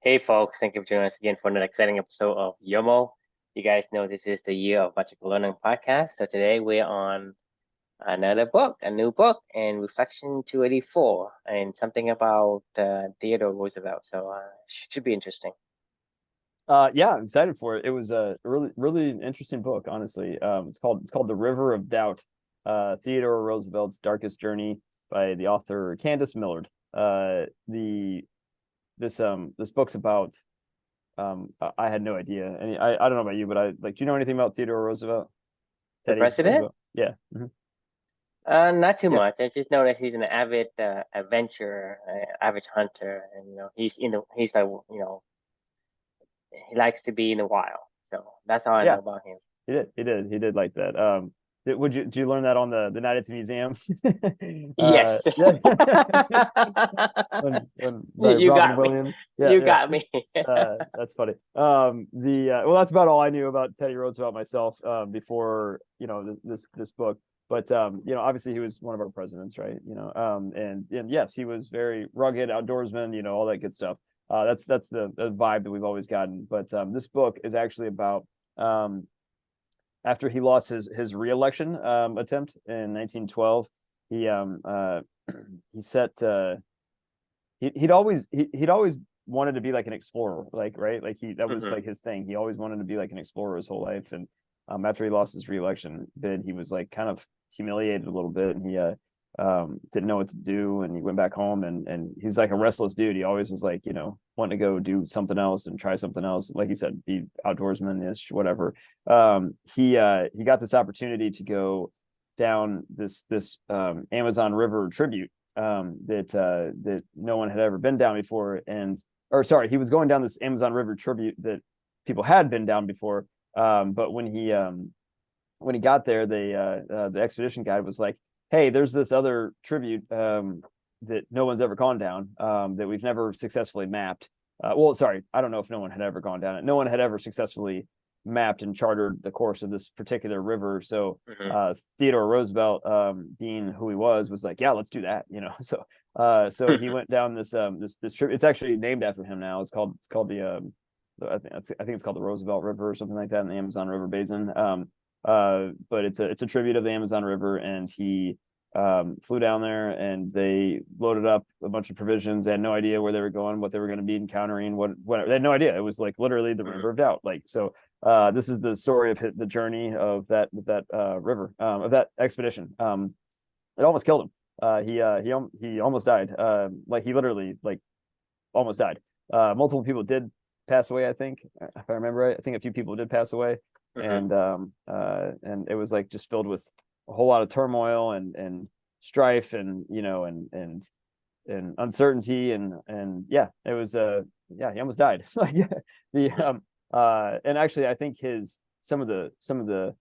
Hey folks, thank you for joining us again for another exciting episode of YOML. You guys know this is the Year of Magical Learning podcast. So today we're on another book, a new book, and Reflection 284, and something about Theodore Roosevelt. So should be interesting. Yeah, I'm excited for it. It was a really interesting book, honestly. It's called The River of Doubt, Theodore Roosevelt's Darkest Journey by the author Candice Millard. This book's about I had no idea. And I don't know about you, but do you know anything about Theodore Roosevelt? The Teddy president? Roosevelt? Yeah. Mhm. Not too Yeah. much. I just know that he's an avid adventurer, avid hunter, and he's like he likes to be in the wild. So that's all I know Yeah. about him. He did like that. Did you learn that on the night at the museum? Yes. Yeah. when by You Robin got me. Williams. You Yeah. got me. That's funny. Well, that's about all I knew about Teddy Roosevelt myself, before this book. But obviously he was one of our presidents, right? And yes, he was very rugged outdoorsman, all that good stuff. That's the vibe that we've always gotten. But this book is actually about after he lost his reelection attempt in 1912. He he set he'd always wanted to be like an explorer, like, right, like that was like his thing. He always wanted to be like an explorer his whole life. And after he lost his reelection bid, he was like kind of humiliated a little bit, and he didn't know what to do, and he went back home, and he's like a restless dude. He always was like, wanting to go do something else and try something else, like he said, be outdoorsman-ish, whatever. He got this opportunity to go down this Amazon River tribute, that no one had ever been down before. He was going down this Amazon River tribute that people had been down before. But when he got there, the expedition guide was like, hey, there's this other tribute that no one's ever gone down, that we've never successfully mapped. Well, sorry, I don't know if no one had ever gone down it. No one had ever successfully mapped and chartered the course of this particular river. So Theodore Roosevelt, being who he was like, yeah, let's do that. So he went down this trip. It's actually named after him now. It's called the I think it's called the Roosevelt River or something like that in the Amazon River Basin. But it's a tribute of the Amazon River, and he flew down there, and they loaded up a bunch of provisions. They had no idea where they were going, what they were going to be encountering, what they had no idea. It was like literally the river of doubt. This is the story of the journey of that river, of that expedition. It almost killed him. He almost died. He literally almost died. Multiple people did pass away, I think, if I remember right. I think a few people did pass away. And it was just filled with a whole lot of turmoil and strife, and uncertainty, and yeah, it was he almost died. And actually I think some of the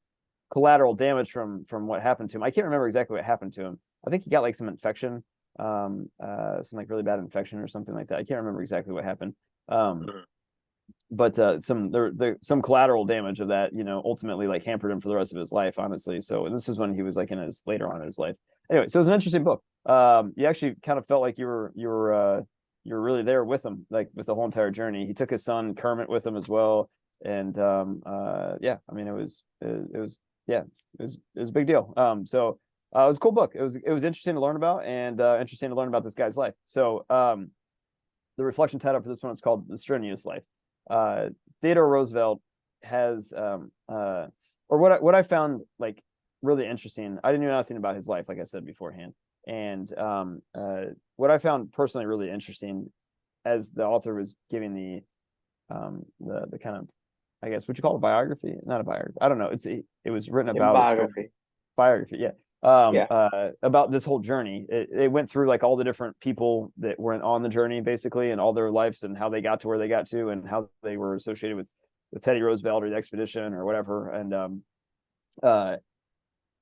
collateral damage from what happened to him, I can't remember exactly what happened to him. I think he got some infection, some really bad infection or something like that. I can't remember exactly what happened. But some collateral damage of that, ultimately hampered him for the rest of his life, honestly. So, and this is when he was in his later on in his life. Anyway, so it was an interesting book. You actually kind of felt like you were really there with him, with the whole entire journey. He took his son Kermit with him as well. And yeah, I mean, it was a big deal. So it was a cool book. It was interesting to learn about, and interesting to learn about this guy's life. So the reflection title for this one is called The Strenuous Life. Theodore Roosevelt has or what I found really interesting. I didn't know nothing about his life, like I said beforehand. And what I found personally really interesting, as the author was giving the kind of, I guess, would you call it a biography? Not a biography. I don't know. It was written about biography. Biography, yeah. About this whole journey. It went through all the different people that were on the journey, basically, and all their lives, and how they got to where they got to, and how they were associated with Teddy Roosevelt or the expedition or whatever. And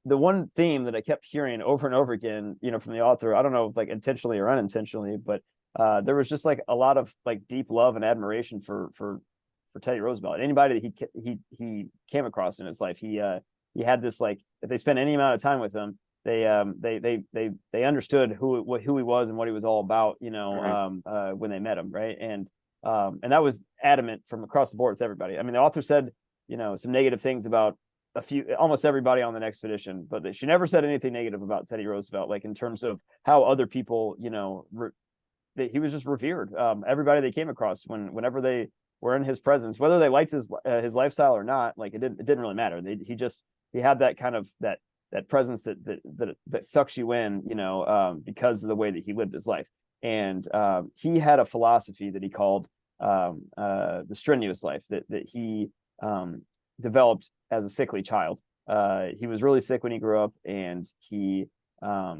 the one theme that I kept hearing over and over again, from the author, I don't know if intentionally or unintentionally, but there was just a lot of deep love and admiration for Teddy Roosevelt. Anybody that he came across in his life, he had this, if they spent any amount of time with him, they understood who he was and what he was all about, when they met him, right? And And that was adamant from across the board with everybody. I mean, the author said, some negative things about almost everybody on the expedition, but she never said anything negative about Teddy Roosevelt, like in terms of how other people, he was just revered. Everybody they came across, whenever they were in his presence, whether they liked his lifestyle or not, like it didn't really matter. He had that kind of that presence that sucks you in, because of the way that he lived his life. And he had a philosophy that he called the strenuous life that he developed as a sickly child. He was really sick when he grew up, and he out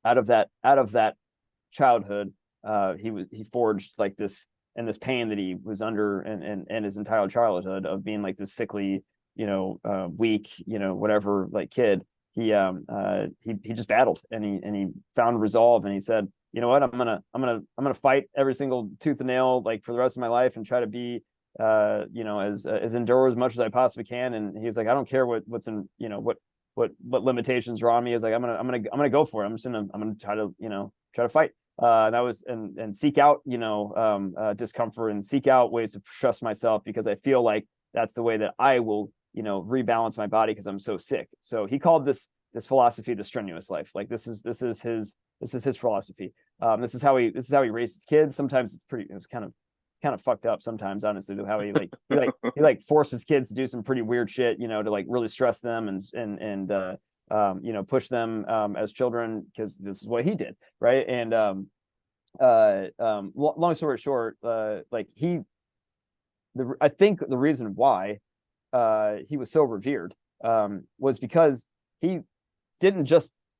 of that childhood, he forged like this pain that he was under and his entire childhood of being like this sickly, weak, whatever, like kid. He just battled, and he found resolve, and he said, you know what, I'm gonna fight every single tooth and nail, like for the rest of my life, and try to be as endure as much as I possibly can. And he's like, I don't care what's in, what limitations are on me. Is like, I'm gonna go for it. I'm gonna try to fight. That was and seek out discomfort, and seek out ways to trust myself, because I feel like that's the way that I will rebalance my body, because I'm so sick. So he called this philosophy the strenuous life. Like this is his philosophy. This is how he raised his kids. Sometimes it was kind of fucked up sometimes, honestly, how he forced his kids to do some pretty weird shit, to like really stress them and push them as children, because this is what he did, right? And long story short, I think the reason why he was so revered was because he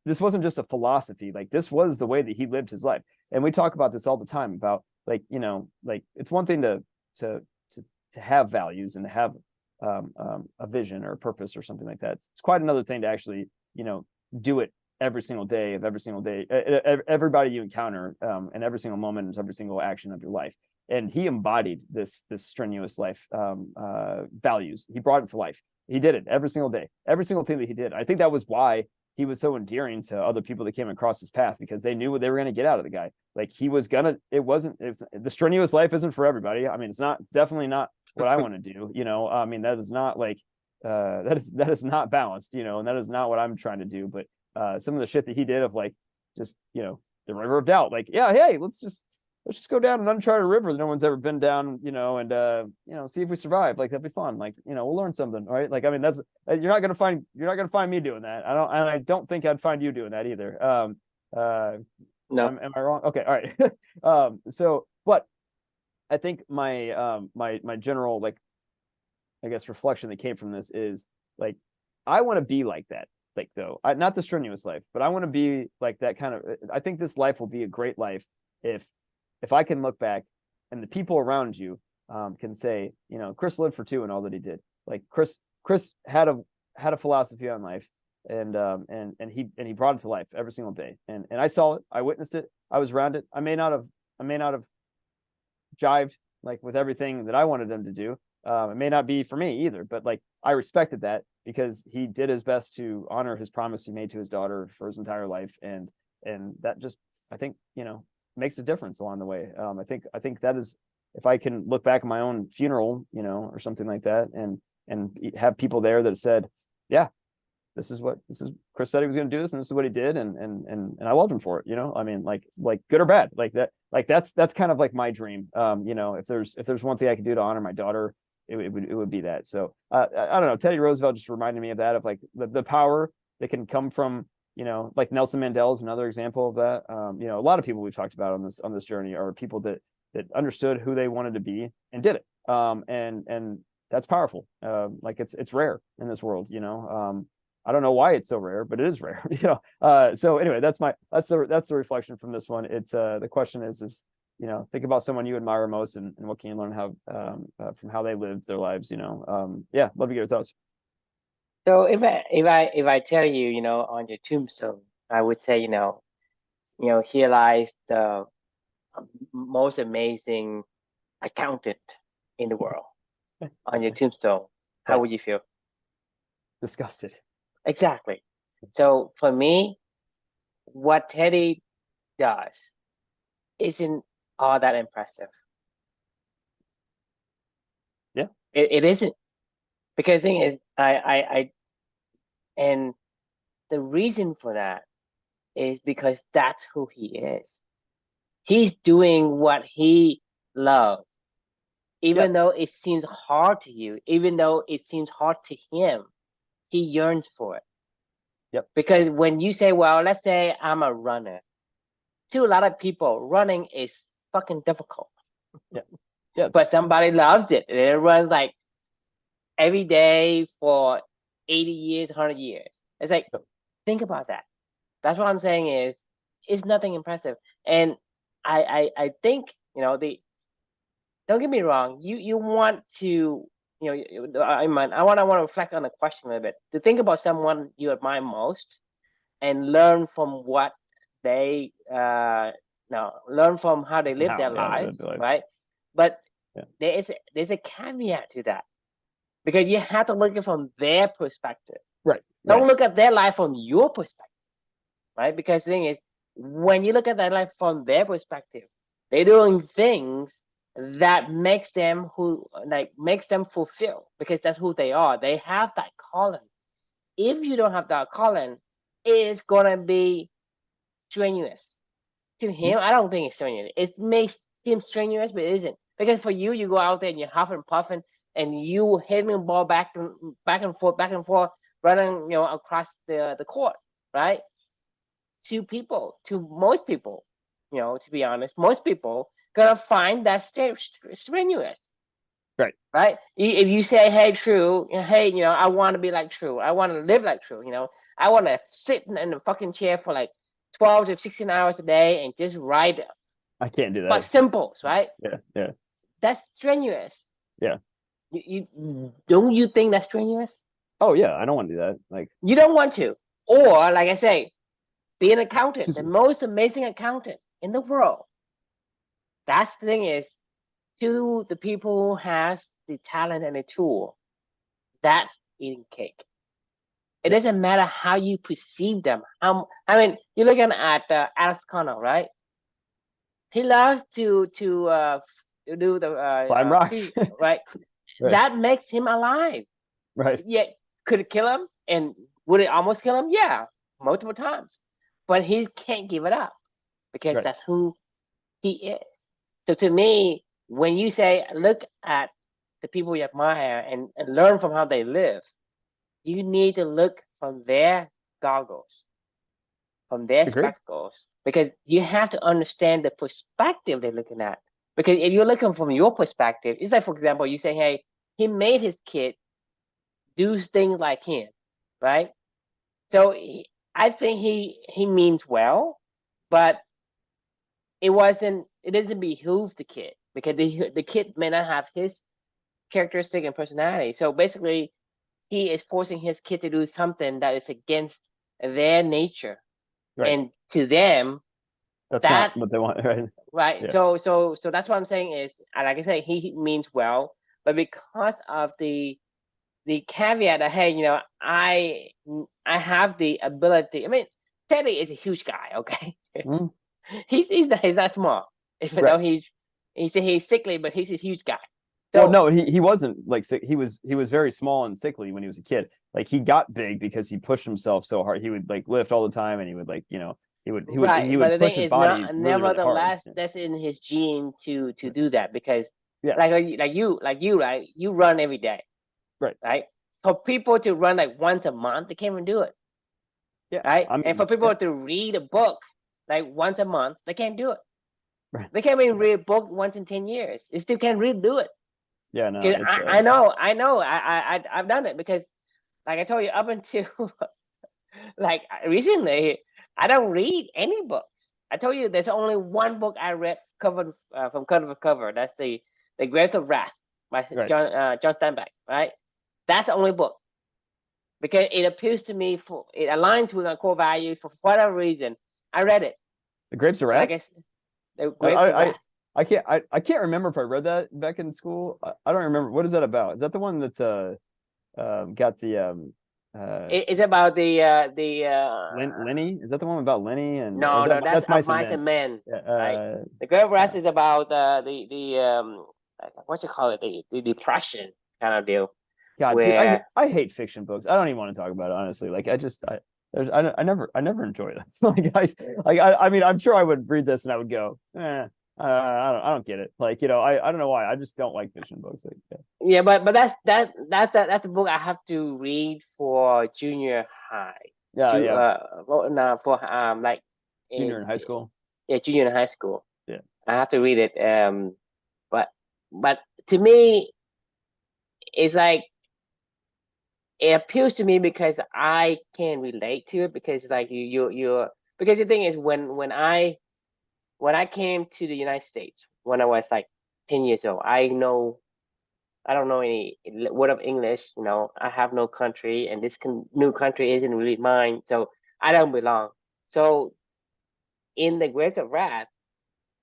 this wasn't just a philosophy. Like, this was the way that he lived his life. And we talk about this all the time about it's one thing to have values and to have a vision or a purpose or something like that. It's quite another thing to actually do it every single day everybody you encounter, and every single moment, every single action of your life. And he embodied this strenuous life values. He brought it to life. He did it every single day, every single thing that he did. I think that was why he was so endearing to other people that came across his path, because they knew what they were going to get out of the guy. Like, the strenuous life isn't for everybody. I mean, it's definitely not what I want to do. I mean, that is not like, that is not balanced, and that is not what I'm trying to do. But some of the shit that he did of like, just, the river of doubt, like, yeah, hey, let's just go down an uncharted river that no one's ever been down, and see if we survive. Like, that'd be fun. Like, we'll learn something, right? Like, I mean, you're not gonna find me doing that. I don't think I'd find you doing that either. No. Am I wrong? Okay, all right. But I think my general, like, I guess, reflection that came from this is like, I want to be like that. Like, though, not the strenuous life, but I want to be like that kind of. I think this life will be a great life if I can look back, and the people around you can say, Chris lived for two in all that he did. Like, Chris had a philosophy on life, and he brought it to life every single day. And I saw it, I witnessed it, I was around it. I may not have jived like with everything that I wanted him to do. It may not be for me either, but like, I respected that, because he did his best to honor his promise he made to his daughter for his entire life. And that just, I think, makes a difference along the way. I think that is, if I can look back at my own funeral, or something like that, and have people there that said, yeah, this is Chris said he was going to do this, and this is what he did, and I loved him for it. I mean, like good or bad, like that, like that's kind of like my dream. If there's one thing I could do to honor my daughter, it would be that. So I don't know, Teddy Roosevelt just reminded me of that, of like the power that can come from, like Nelson Mandela is another example of that. A lot of people we've talked about on this journey are people that understood who they wanted to be and did it. And that's powerful. Like, it's rare in this world. I don't know why it's so rare, but it is rare. So anyway, that's the reflection from this one. It's the question is think about someone you admire most, and what can you learn from how they lived their lives. Yeah, love to get your thoughts. So if I tell you, on your tombstone, I would say, here lies the most amazing accountant in the world on your tombstone, how would you feel? Disgusted. Exactly. So for me, what Teddy does isn't all that impressive. It isn't, because the thing is, and the reason for that is because that's who he is. He's doing what he loves, even Yes. though it seems hard to you, even though it seems hard to him. He yearns for it. Yep. Because when you say, well, let's say I'm a runner, to a lot of people, running is fucking difficult. Yeah. Yes. But somebody loves it. They run like every day for 80 years, 100 years. It's like, Yep. think about that. That's what I'm saying is, it's nothing impressive. And I think, don't get me wrong, you want to, I want to reflect on the question a little bit, to think about someone you admire most and learn from what they learn from how they live their lives, right? But yeah. there's a caveat to that, because you have to look at it from their perspective. Right. Don't look at their life from your perspective, right? Because the thing is, when you look at their life from their perspective, they're doing things that makes them fulfill, because that's who they are. They have that calling. If you don't have that calling, it's gonna be strenuous. To him, I don't think it's strenuous. It may seem strenuous, but it isn't. Because for you, you go out there and you're huffing and puffing, and you hitting the ball back and forth, running, across the court, right? To most people, to be honest, most people gonna find that strenuous. Right. If you say, hey, True, hey, I want to be like True. I want to live like True. I want to sit in the fucking chair for like 12 to 16 hours a day and just write. I can't do that. But simples, right? Yeah. That's strenuous. Yeah. You don't you think that's strenuous? Oh yeah, I don't want to do that. Like, you don't want to. Or like I say, be an accountant, the most amazing accountant in the world. That's the thing is, to the people who has the talent and the tool, that's eating cake. It doesn't matter how you perceive them. You're looking at Alex Connell, right? He loves to do the climb rocks, right? That makes him alive. Right. Yet, could it kill him? And would it almost kill him? Yeah, multiple times. But he can't give it up, because that's who he is. So to me, when you say, look at the people you admire and learn from how they live, you need to look from their goggles, from their spectacles, because you have to understand the perspective they're looking at. Because if you're looking from your perspective, it's like, for example, you say, hey, he made his kid do things like him, right? So I think he means well, but it doesn't behoove the kid, because the kid may not have his characteristic and personality. So basically, he is forcing his kid to do something that is against their nature, and to them, that's not what they want, right? Right. Yeah. So that's what I'm saying is, like I say, he means well, but because of the caveat that, hey, I have the ability. I mean, Teddy is a huge guy, okay? Mm. He's not small, even though he's sickly, but he's a huge guy. So, well, no, he wasn't like sick. He was very small and sickly when he was a kid. Like, he got big because he pushed himself so hard. He would like lift all the time, and he would he would push his body. Nevertheless, really that's in his gene to do that, because like you, right? You run every day, right? For people to run like once a month, they can't even do it. Yeah. Right. And for people to read a book like once a month, they can't do it. Right. They can't even read a book once in 10 years. They still can't do it. Yeah, no. I know. I've done it, because, like I told you, up until like recently, I don't read any books. I told you there's only one book I read from cover to cover. That's the Grapes of Wrath by John Steinbeck. Right. That's the only book, because it appeals to me, it aligns with my core values for whatever reason. I read it. The Grapes of Wrath. Like the Grapes of Wrath. I can't remember if I read that back in school. I don't remember. What is that about? Is that the one that's got the it's about the Lenny? Is that the one about Lenny? And no, that's Mice and Men. Right? The Grapes of Wrath is about the what you call it, the depression kind of deal. God, dude, Where I hate fiction books. I don't even want to talk about it, honestly. Like, I never enjoy it. I mean, I'm sure I would read this and I would go, I don't get it. Like, I don't know why. I just don't like fiction books. Like, yeah, but that's a book I have to read for junior high. yeah. Well, no, for like Junior in in high school. yeah, junior in high school. Yeah. I have to read it. But but to me, it's like it appeals to me because I can relate to it because like you're because the thing is when I came to the United States when I was like 10 years old, I don't know any word of English, I have no country and this new country isn't really mine, so I don't belong. So in the Grapes of Wrath,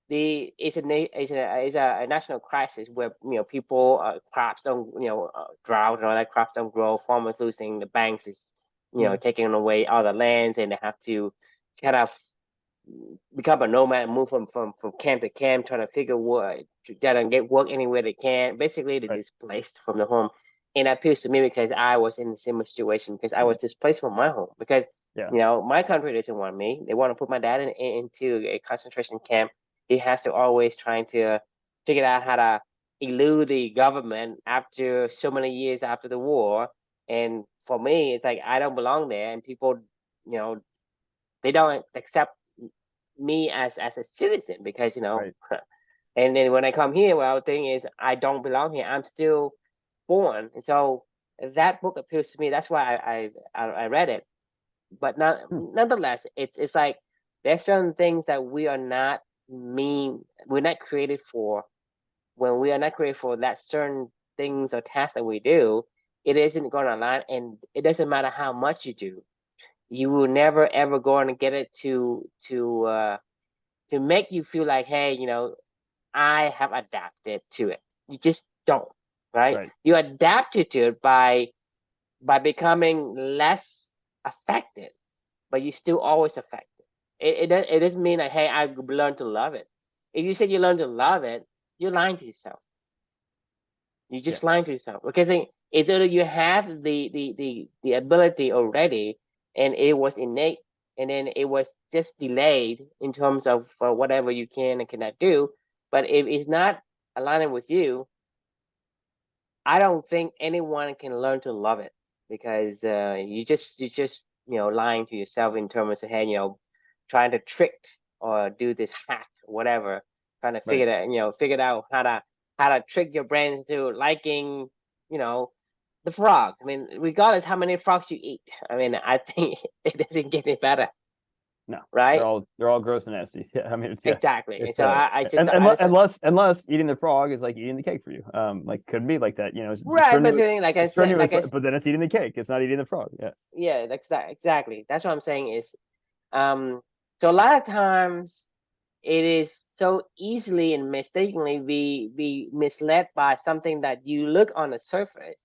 it's a national crisis where people crops don't drought and all that, crops don't grow, farmers losing, the banks is taking away all the lands, and they have to kind of become a nomad and move from camp to camp, trying to figure work, trying to get work anywhere they can. Basically, they're Right. displaced from the home, and that appeals to me because I was in the same situation because I was displaced from my home because Yeah. my country doesn't want me. They want to put my dad into a concentration camp. He has to always trying to figure out how to elude the government after so many years after the war. And for me, it's like I don't belong there, and people, they don't accept me as a citizen because Right. and then when I come here, well, the thing is I don't belong here. I'm still born, and so that book appeals to me. That's why I read it. But nonetheless, it's like there's certain things that we are not we're not created for. When we are not created for that certain things or tasks that we do, it isn't going to align, and it doesn't matter how much you do. You will never ever going to get it to make you feel like, hey, I have adapted to it. You just don't, right? Right. You adapted to it by becoming less affected, but you still always affected. It doesn't mean like, hey, I learned to love it. If you say you learn to love it, you're lying to yourself. You Yeah. just lying to yourself. Because it's either you have the ability already, and it was innate, and then it was just delayed in terms of whatever you can and cannot do. But if it's not aligning with you, I don't think anyone can learn to love it because you just lying to yourself in terms of, hey, trying to trick or do this hack or whatever, trying to Right. figure out how to trick your brain into liking you know the frogs. I mean, regardless how many frogs you eat, I mean, I think it doesn't get any better, No, right? they're all gross and nasty. Yeah, I mean, Exactly. And it's so I just and I just unless eating the frog is like eating the cake for you, like could be like that. It's right, but strenuous, then like I it's said, strenuous, but then it's eating the cake. It's not eating the frog. Yeah, yeah, exactly. That's what I'm saying is, so a lot of times it is so easily and mistakenly be misled by something that you look on the surface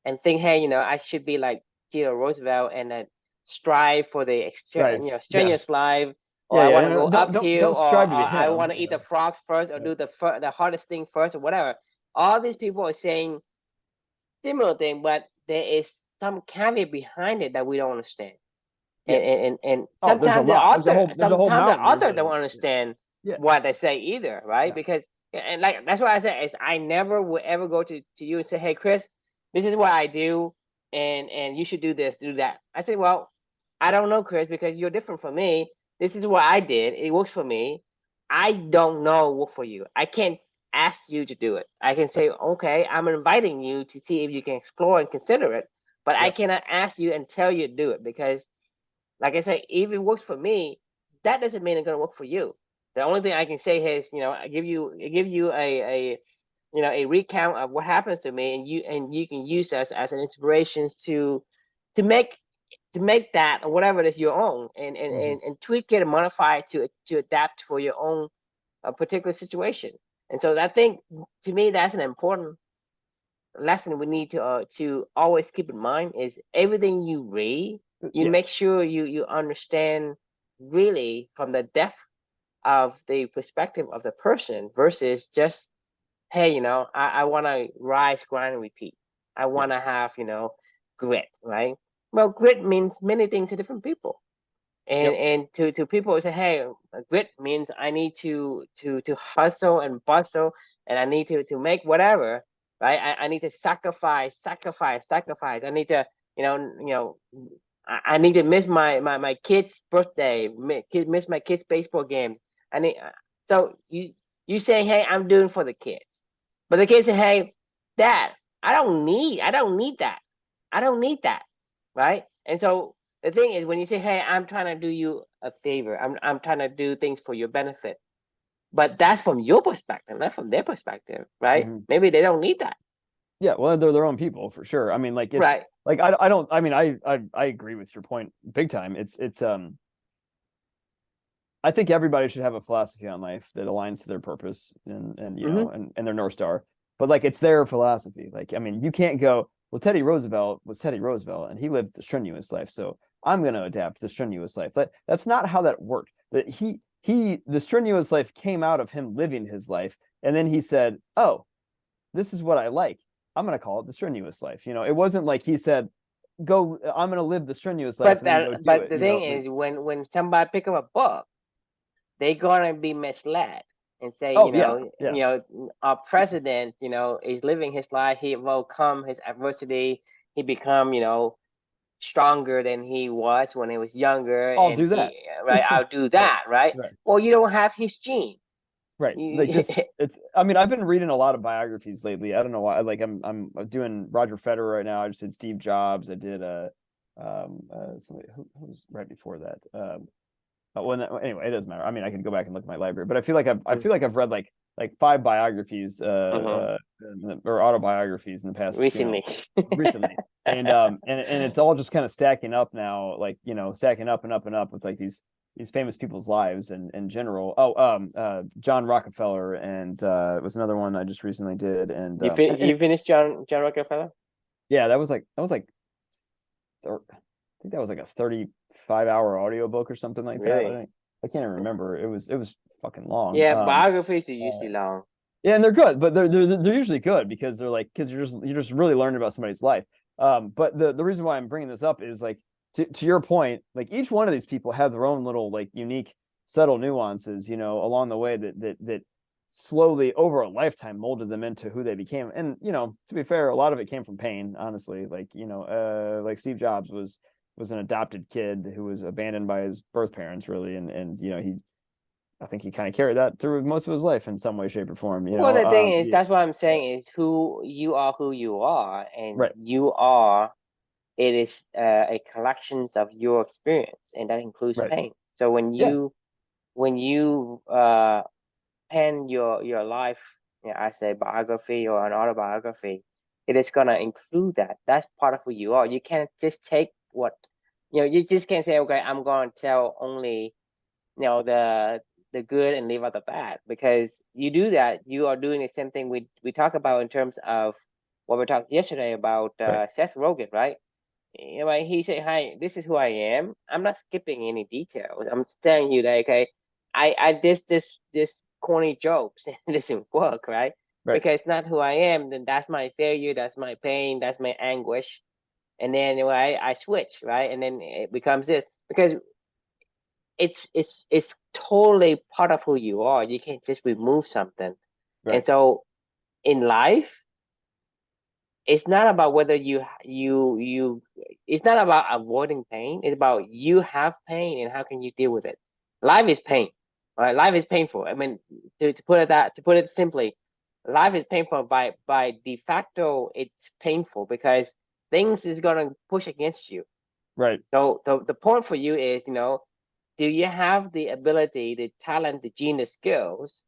and think, hey, I should be like Theodore Roosevelt and then strive for the right. Yeah, strenuous life, or yeah, I yeah. want to go uphill, Don't or, strive to be I him. want to eat the frogs first, or Right. do the hardest thing first, or whatever. All these people are saying similar thing, but there is some caveat behind it that we don't understand. Yeah. And Oh, there's a lot. There's a whole sometimes the mountain. author don't understand Yeah. what they say either, right? No. Because, and like that's why I said is I never would ever go to you and say, hey, Chris, this is what I do, and you should do this, do that. I say, well, I don't know, Chris, because you're different from me. This is what I did, it works for me. I don't know what for you. I can't ask you to do it. I can say, okay, I'm inviting you to see if you can explore and consider it, but I Yep. cannot ask you and tell you to do it because, like I said, if it works for me, that doesn't mean it's gonna work for you. The only thing I can say is, I give you a recount of what happens to me, and you can use us as an inspiration to make that or whatever it is your own, and tweak it and modify it to adapt for your own particular situation. And so I think, to me, that's an important lesson we need to always keep in mind is everything you read, you Yeah. make sure you understand really from the depth of the perspective of the person versus just, hey, I want to rise, grind, and repeat. I want to have, grit, right? Well, grit means many things to different people. Yep. And to people who say, hey, grit means I need to hustle and bustle, and I need to make whatever, right? I need to sacrifice. I need to, I need to miss my kid's birthday, miss my kid's baseball games. I need so you saying, hey, I'm doing for the kids, but the kids say, hey, Dad, I don't need that, right? And so the thing is, when you say, hey, I'm trying to do you a favor, I'm trying to do things for your benefit, but that's from your perspective, not from their perspective, right? Mm-hmm. Maybe they don't need that. Yeah, well, they're their own people for sure. I mean, like it's Right. like I don't. I mean, I agree with your point big time. It's I think everybody should have a philosophy on life that aligns to their purpose and you know and their North Star. But like it's their philosophy. Like I mean, you can't go, well, Teddy Roosevelt was Teddy Roosevelt and he lived the strenuous life, so I'm going to adapt the strenuous life. That's not how that worked. That the strenuous life came out of him living his life, and then he said, "Oh, this is what I like. I'm going to call it the strenuous life." You know, it wasn't like he said, "Go, I'm going to live the strenuous life But and then go that, do but it." the You thing know, like, is, when somebody pick up a book, they're gonna be misled and say, oh yeah, yeah, our president, is living his life. He overcome his adversity. He become, stronger than he was when he was younger, I'll and do that. right, I'll do Right, that, right? right. Well, you don't have his gene. Right. Like this, it's, I mean, I've been reading a lot of biographies lately. I don't know why. Like I'm doing Roger Federer right now. I just did Steve Jobs. I did somebody who was right before that. Anyway, it doesn't matter. I mean, I could go back and look at my library, but I feel like I've read like 5 biographies or autobiographies in the past, Recently. recently. And it's all just kind of stacking up now, like, stacking up and up and up with like these famous people's lives and in general. John Rockefeller and it was another one I just recently did. And You finished John Rockefeller? yeah, that was like I think that was like a 35-hour audiobook or something like that. Really? I can't even remember. It was fucking long. Yeah, biographies are usually long. Yeah, and they're good, but they're usually good because because you're just really learning about somebody's life. But the reason why I'm bringing this up is like to your point, like each one of these people have their own little like unique subtle nuances, along the way that slowly over a lifetime molded them into who they became. And to be fair, a lot of it came from pain, honestly. Like like Steve Jobs was an adopted kid who was abandoned by his birth parents, really, and I think he kind of carried that through most of his life in some way, shape, or form. Well, the thing is, that's what I'm saying is who you are, and right. it is a collection of your experience, and that includes Right. pain. So when you pen your life, as a biography or an autobiography, it is gonna include that. That's part of who you are. You can't just take what you just can't say, okay, I'm going to tell only the good and leave out the bad, because you do that, you are doing the same thing we talk about in terms of what we talked yesterday about Right. Seth Rogen, right? He said, "Hi, this is who I am. I'm not skipping any details. I'm telling you that, okay, I this corny jokes and it doesn't work, right? Right. Because it's not who I am. Then that's my failure. That's my pain. That's my anguish. And then I switch, right? And then it becomes this because it's totally part of who you are. You can't just remove something. Right. And so in life, it's not about whether it's not about avoiding pain. It's about you have pain and how can you deal with it. Life is pain, right? Life is painful. I mean, to put it simply, life is painful by de facto. It's painful because things is gonna push against you. Right. So the point for you is, do you have the ability, the talent, the genius skills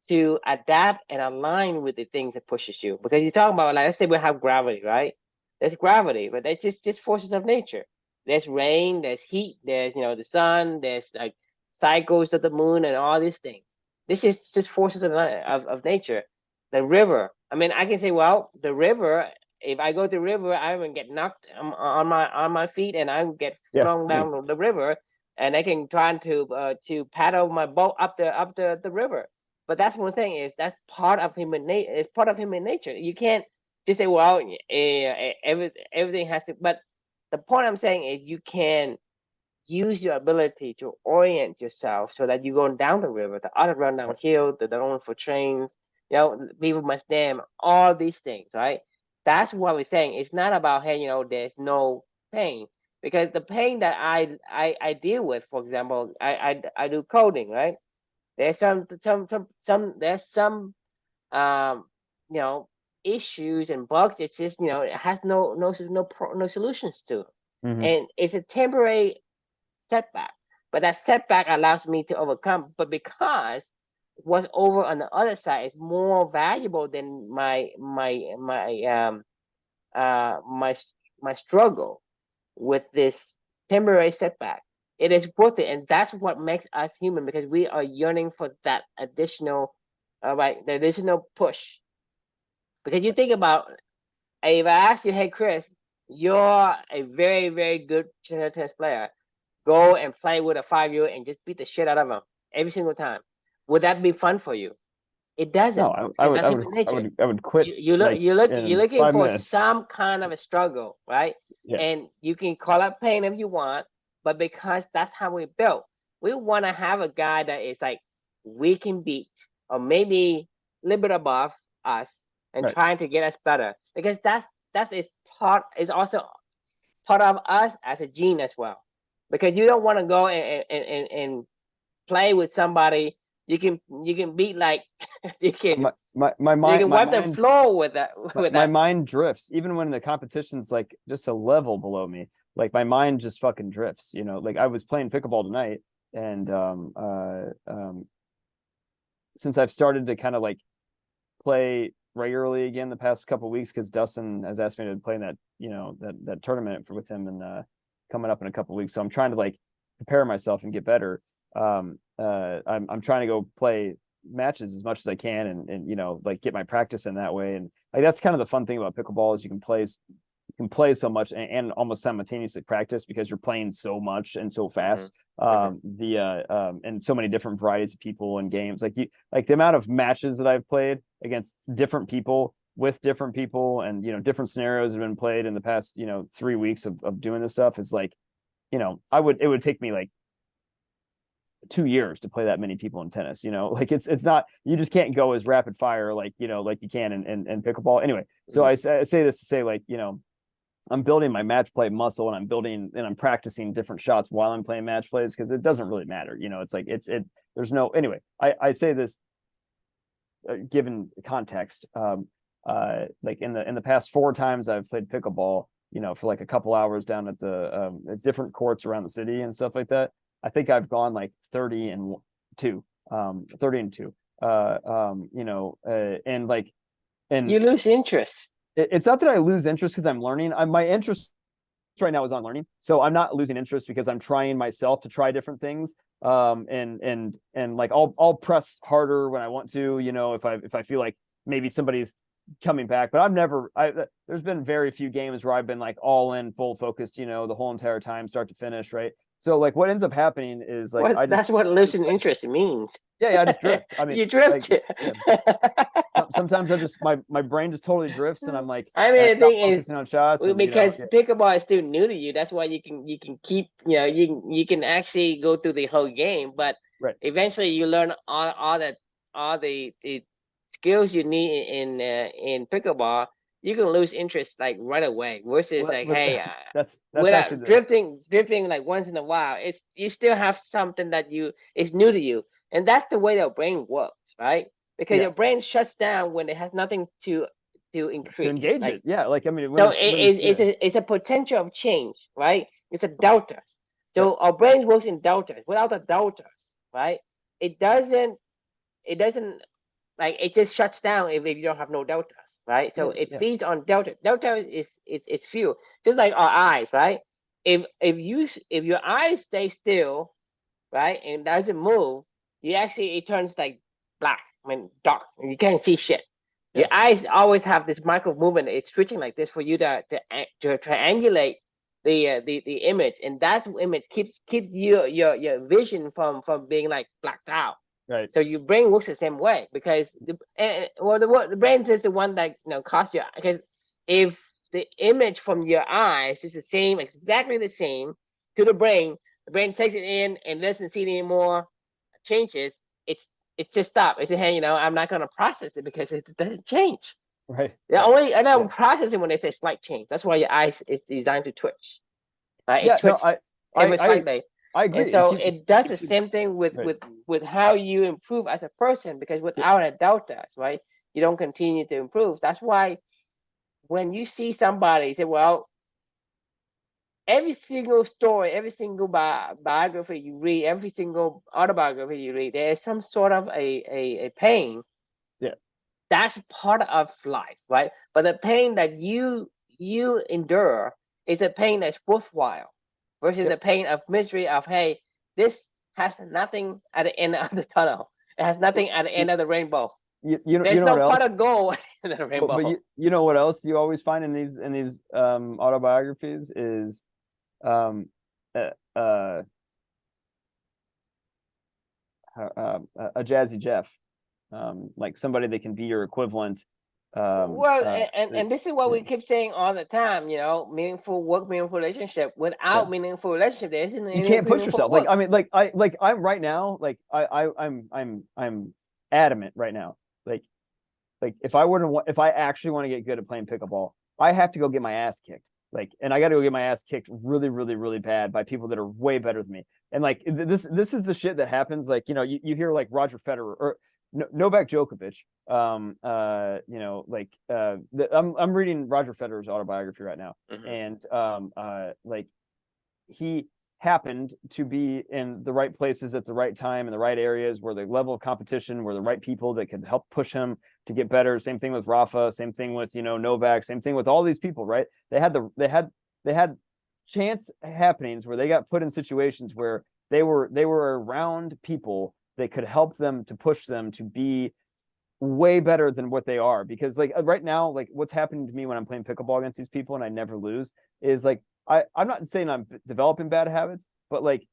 to adapt and align with the things that pushes you? Because you talk about, like, let's say we have gravity, right? There's gravity, but that's just forces of nature. There's rain, there's heat, there's the sun, there's like cycles of the moon and all these things. This is just forces of nature. The river. I mean, I can say, well, the river. If I go to the river, I will get knocked on my feet, and I will get Yeah. thrown down the river, and I can try to paddle my boat up the river. But that's what I'm saying is that's part of human nature. It's part of human nature. You can't just say, well, everything has to. But the point I'm saying is you can use your ability to orient yourself so that you're going down the river, the other run downhill, the one for trains, people must dam, all these things, right? That's what we're saying. It's not about, hey, there's no pain. Because the pain that I deal with, for example, I do coding, right? There's there's some um you know issues and bugs. It's just it has no solutions to it. Mhm. And it's a temporary setback, but that setback allows me to overcome. But because what's over on the other side is more valuable than my my struggle with this temporary setback, it is worth it. And that's what makes us human, because we are yearning for that additional the additional push. Because you think about, if I ask you, hey Chris, you're a very, very good tennis player, go and play with a 5-year-old and just beat the shit out of him every single time, would that be fun for you? It doesn't. No, I Because would, that's I would, human I nature. would, I would quit like You're in looking five for minutes. some kind of a struggle, right? Yeah. And you can call it pain if you want, but because that's how we're built, we want to have a guy that is like, we can beat, or maybe a little bit above us, and Right. trying to get us better, because that's is also part of us as a gene as well. Because you don't want to go and play with somebody you can beat, like you can My you mind, can wipe the floor with that with my that. mind drifts even when the competition's like just a level below me. Like my mind just fucking drifts. Like I was playing pickleball tonight, and since I've started to kind of like play regularly again the past couple of weeks, because Dustin has asked me to play in that tournament with him, and coming up in a couple of weeks. So I'm trying to like prepare myself and get better. I'm trying to go play matches as much as I can, and like get my practice in that way. And like that's kind of the fun thing about pickleball, is you can play so much and almost simultaneously practice, because you're playing so much and so fast. And so many different varieties of people and games. Like the amount of matches that I've played against different people with different people, and different scenarios have been played in the past 3 weeks of doing this stuff, is like, it would take me like 2 years to play that many people in tennis. Like it's not, you just can't go as rapid fire like like you can in pickleball anyway. So I say this to say, like, I'm building my match play muscle, and I'm practicing different shots while I'm playing match plays, because it doesn't really matter. It's like there's no, anyway, I say this given context. Like in the past 4 times I've played pickleball, for like a couple hours down at the different courts around the city and stuff like that, I think I've gone like 30-2. And like, and You lose interest. it's not that I lose interest because I'm learning. My interest right now is on learning, so I'm not losing interest because I'm trying myself to try different things. And like I'll press harder when I want to, if I feel like maybe somebody's coming back. But there's been very few games where I've been like all in, full focused, the whole entire time, start to finish, right? So like what ends up happening is like That's what losing interest means. Yeah, I just drift. I mean, you drift. Like, sometimes I just my brain just totally drifts, and I'm like, I and mean, I the stop thing is, focusing on shots, and because pickleball is still new to you, that's why you can keep, you can actually go through the whole game, but right. eventually you learn all the skills you need in pickleball. You can lose interest like right away, versus like, hey, that's without actually drifting like once in a while, it's you still have something that is new to you, and that's the way your brain works, right? Because your brain shuts down when it has nothing to increase, to engage like, it. Yeah, like I mean, so it's a potential of change, right? It's a delta. So our brains works in deltas. Without the deltas, right? It doesn't like, it just shuts down if you don't have no deltas, right? So it feeds on delta. Delta is fuel, just like our eyes, right? If your eyes stay still, right, and doesn't move, it turns like black, I mean dark, and you can't see shit. Your eyes always have this micro movement. It's switching like this for you to triangulate the image, and that image keeps your vision from being like blacked out. right. So your brain works the same way, because the brain is the one that cause you, because if the image from your eyes is the same, exactly the same to the brain takes it in and doesn't see any more changes, it's just stop. It's hey, I'm not going to process it because it doesn't change. Right. They Right. only process it when they say slight change. That's why your eyes is designed to twitch. It Yeah. twitches every I slightly. I agree. And so it does the keeps you- same thing with right. with how you improve as a person, because without a doubt does, right? You don't continue to improve. That's why when you see somebody say, well, every single story, every single biography you read, every single autobiography you read, there's some sort of a pain. Yeah. That's part of life, right? But the pain that you endure is a pain that's worthwhile versus the pain of misery of, hey, this has nothing at the end of the tunnel. It has nothing at the end of the rainbow. There's know no what pot else? of gold in the rainbow. But you know what else you always find in these autobiographies is um uh, uh, a Jazzy Jeff, like somebody that can be your equivalent. Well, and this is what we keep saying all the time, meaningful work, meaningful relationship. Without meaningful relationship, there isn't any you can't push meaningful yourself. work. Like I mean, I'm right now, I'm adamant right now. Like if I actually want to get good at playing pickleball, I have to go get my ass kicked. Like, and I got to go get my ass kicked really, really, really bad by people that are way better than me. And like this is the shit that happens. Like, you hear like Roger Federer or Novak Djokovic. I'm reading Roger Federer's autobiography right now, and like he happened to be in the right places at the right time in the right areas where the level of competition were the right people that could help push him to get better. Same thing with Rafa, same thing with Novak, same thing with all these people, right? They had chance happenings where they got put in situations where they were around people that could help them to push them to be way better than what they are. Because like right now, like what's happening to me when I'm playing pickleball against these people and I never lose is like I'm not saying I'm developing bad habits, but like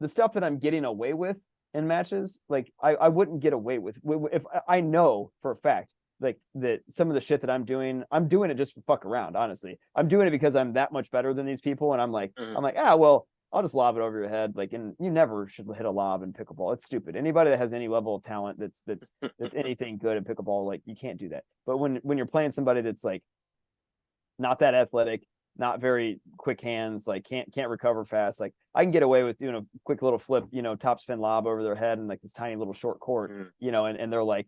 the stuff that I'm getting away with in matches, like I wouldn't get away with if I know for a fact like that some of the shit that I'm doing it just for fuck around. Honestly, I'm doing it because I'm that much better than these people, and I'm like well, I'll just lob it over your head. Like, and you never should hit a lob in pickleball. It's stupid. Anybody that has any level of talent that's anything good in pickleball, like you can't do that. But when you're playing somebody that's like not that athletic, not very quick hands, like can't recover fast, like I can get away with doing a quick little flip, top spin lob over their head in like this tiny little short court, and they're like,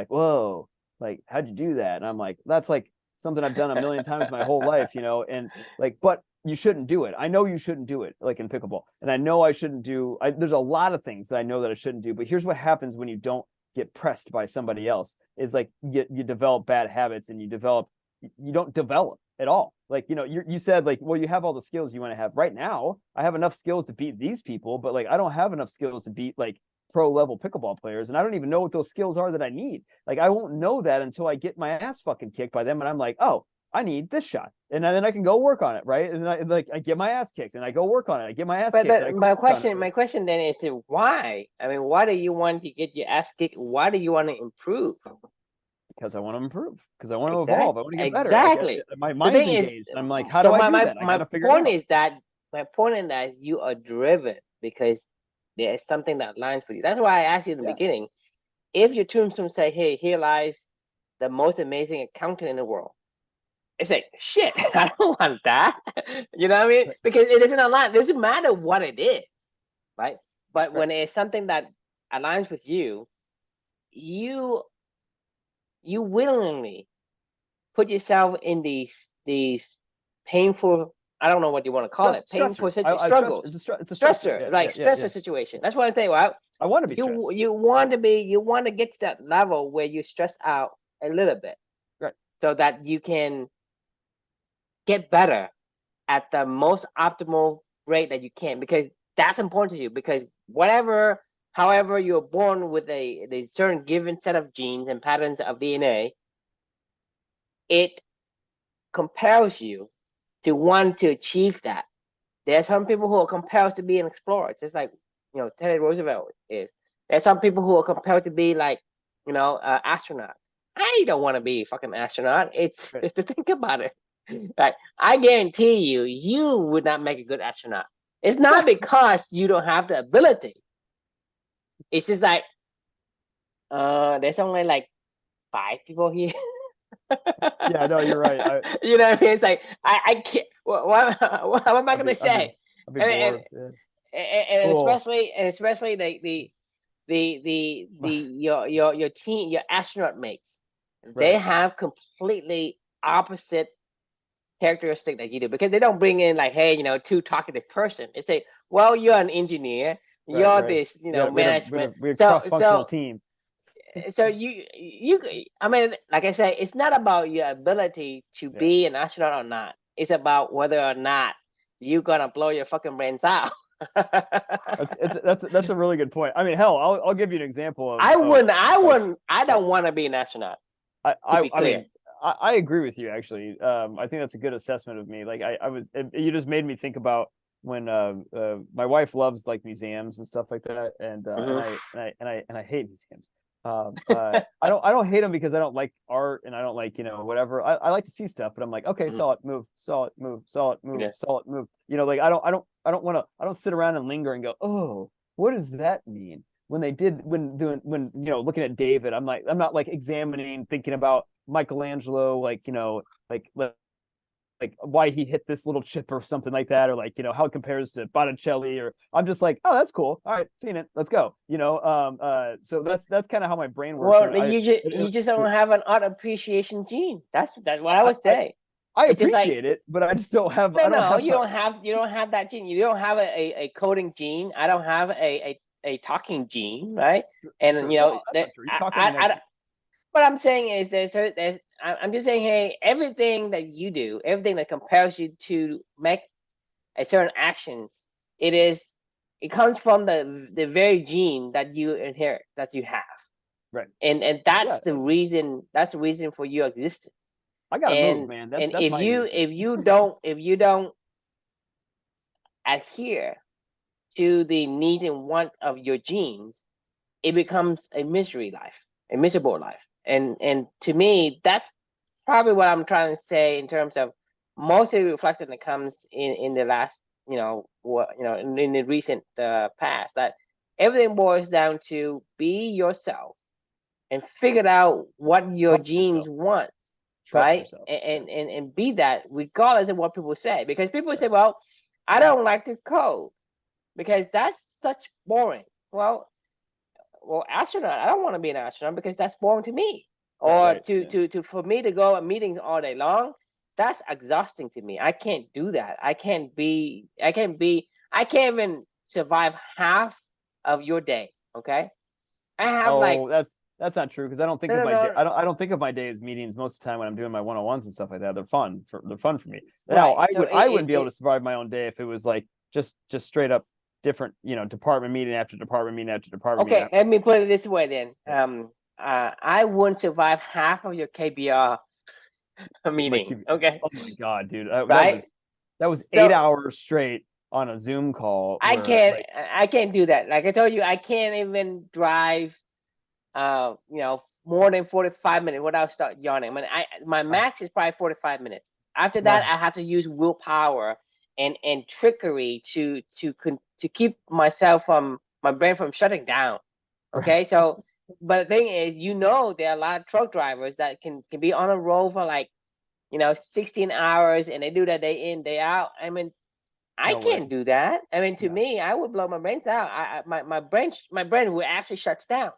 whoa, like how'd you do that? And I'm like, that's like something I've done a million times my whole life, and like, but you shouldn't do it. I know you shouldn't do it, like in pickleball, and I know I shouldn't do. There's a lot of things that I know that I shouldn't do, but here's what happens when you don't get pressed by somebody else: is like you develop bad habits, and you don't develop at all. Like, you said like, well, you have all the skills you want to have. Right now, I have enough skills to beat these people, but like I don't have enough skills to beat like pro level pickleball players, and I don't even know what those skills are that I need. Like I won't know that until I get my ass fucking kicked by them, and I'm like, oh, I need this shot, and then I can go work on it, right? And I get my ass kicked, and I go work on it. I get my ass kicked. My question then is, why? I mean, why do you want to get your ass kicked? Why do you want to improve? Because I want to improve. Because I want to evolve. I want to get better. Exactly. Like, my mind's engaged. And I'm like, how do I do that? I gotta figure it out. My point is that you are driven because there is something that aligns with you. That's why I asked you in the beginning. If your tombstone say, hey, here lies the most amazing accountant in the world, it's like, shit, I don't want that. You know what I mean? Right. Because it isn't aligned. It doesn't matter what it is, right? But when it's something that aligns with you, you willingly put yourself in these painful, I don't know what you want to call it, painful struggles. It's a stressor, stressor situation. That's why I say, well, I want to be stressed. You want to get to that level where you stress out a little bit, right? So that you can get better at the most optimal rate that you can, because that's important to you. Because however you're born with a certain given set of genes and patterns of DNA, it compels you to want to achieve that. There are some people who are compelled to be an explorer, just like Teddy Roosevelt is. There are some people who are compelled to be like, astronaut. I don't want to be a fucking astronaut. It's Right. to think about it. Like, I guarantee you, you would not make a good astronaut. It's not because you don't have the ability. It's just like, there's only like 5 people here. Yeah, no, you're right. You know what I mean? It's like I can't. What am I I'd gonna be I'd be say? I'd be And bored. Yeah. and Cool. especially the your team, your astronaut mates, they Right. have completely opposite characteristic that you do, because they don't bring in like, hey, too talkative person. They say, well, you're an engineer, Right. you're Right. this, We had management. a So cross-functional team. you I mean, like I said, it's not about your ability to Yeah. be an astronaut or not. It's about whether or not you're gonna blow your fucking brains out. That's a really good point. I mean, hell, I'll give you an example I of wouldn't. I like wouldn't. I don't want to be an astronaut. To be I clear, mean, I agree with you actually. I think that's a good assessment of me. Like you just made me think about when my wife loves like museums and stuff like that, hmm and I hate museums. I don't hate them because I don't like art and I don't like whatever. I like to see stuff, but I'm like, okay, hmm saw it move, saw it move, saw it move, yeah. saw it move. Like I don't sit around and linger and go, oh, what does that mean? When they did when looking at David, I'm not like examining, thinking about Michelangelo, like why he hit this little chip or something like that, or like how it compares to Botticelli, or I'm just like, oh, that's cool, all right, seen it, let's go. So that's kind of how my brain works. Well, you just don't have an art appreciation gene. That's what I I, would say. I It's just like, appreciate it, but I just don't have I don't no, have a, you don't have that gene. You don't have a coding gene. I don't have a talking gene, right? And sure, well, that's that not true. You're talking like what I'm saying is I'm just saying, hey, everything that you do, everything that compels you to make a certain actions, it is it comes from the very gene that you inherit, that you have. right. And Yeah, that's the reason for your existence. I gotta move, And man. and That's my existence. if you don't adhere to the need and want of your genes, it becomes a misery life, a miserable life. And to me, that's probably what I'm trying to say in terms of most of the reflection that comes in the last, in the recent past, that everything boils down to be yourself and figure out what your Trust genes yourself. want, Trust right? yourself. Yeah. And be that regardless of what people say, because people say, well, I don't like to code because that's such boring. Well, astronaut, I don't want to be an astronaut because that's boring to me. Yeah, Or right. Yeah. to for me to go at meetings all day long, that's exhausting to me. I can't do that. I can't even survive half of your day. Okay. I have like, Oh, that's not true because I don't think no, of no, my day. no. I don't think of my day as meetings most of the time when I'm doing my one-on-ones and stuff like that. They're fun for me. Now, Right. So I wouldn't be able to survive my own day if it was like just straight up different, department meeting after department meeting after department meeting. okay, let me put it this way then. Yeah. I wouldn't survive half of your KBR My meeting. QB. Okay. Oh my God, dude. Right. That was eight So hours straight on a Zoom call where like I can't do that. Like I told you, I can't even drive more than 45 minutes without start yawning. I mean, my max is probably 45 minutes. After that, my I have to use willpower and trickery to keep myself from my brain from shutting down. Okay, right. so but the thing is, there are a lot of truck drivers that can be on a road for like 16 hours, and they do that day in, day out. I mean, I No way. can't do that. I mean, to No. me, I would blow my brains out. My brain will actually shuts down.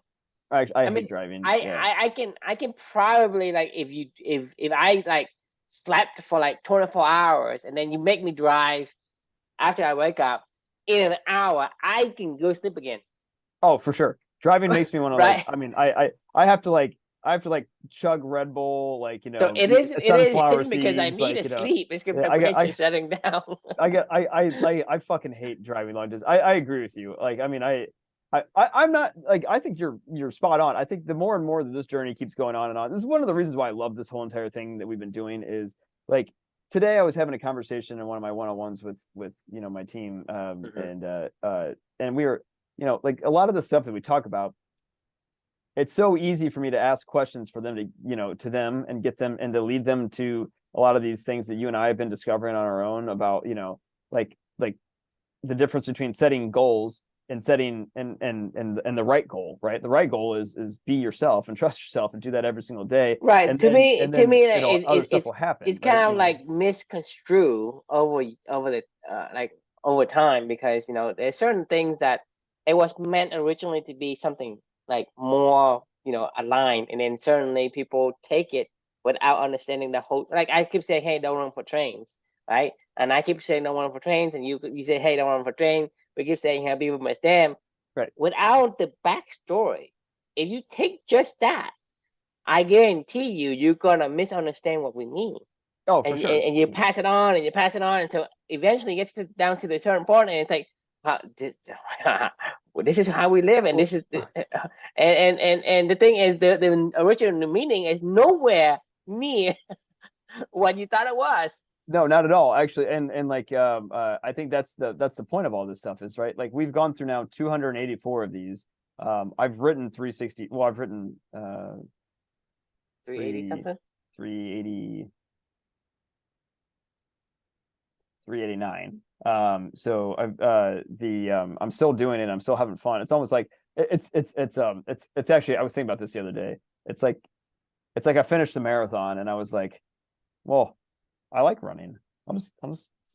I I hate mean, driving. Yeah. I can probably, like, if I like slept for like 24 hours and then you make me drive after I wake up in an hour, I can go sleep again. Oh, for sure. Driving makes me want to Right. I mean, I have to chug Red Bull, So eat it sunflower is because I seeds, need to sleep. It's because my I get brain's just shutting down. I fucking hate driving long distance. I agree with you. Like, I mean, I'm not like I think you're spot on. I think the more and more that this journey keeps going on and on, this is one of the reasons why I love this whole entire thing that we've been doing is like today I was having a conversation in one of my one-on-ones with my team Mhm. and we were like a lot of the stuff that we talk about it's so easy for me to ask questions for them to them and get them and to lead them to a lot of these things that you and I have been discovering on our own about, like the difference between setting goals and setting and the right goal, right? The right goal is be yourself and trust yourself and do that every single day. Right. And To then me, other stuff will happen. it's right? kind of like misconstrued over the like over time, because there's certain things that it was meant originally to be something like more aligned, and then certainly people take it without understanding the whole. Like I keep saying, hey, don't run for trains, right? And I keep saying don't run for trains, and you say, hey, don't run for trains. We keep saying how people must damn. Right. Without the backstory, if you take just that, I guarantee you're gonna misunderstand what we mean. Oh, for and, sure. and you pass it on and you pass it on until eventually it gets down to the certain point, and it's like, well, this is how we live, and this is and the thing is, the original meaning is nowhere near what you thought it was. No, not at all, actually. And like I think that's the point of all this stuff is, right? Like we've gone through now 284 of these. I've written 360. Well, I've written 380 something. 380. 389. So I'm still doing it. I'm still having fun. It's almost like it's actually, I was thinking about this the other day. It's like I finished the marathon and I was like, well, I like running. I'm just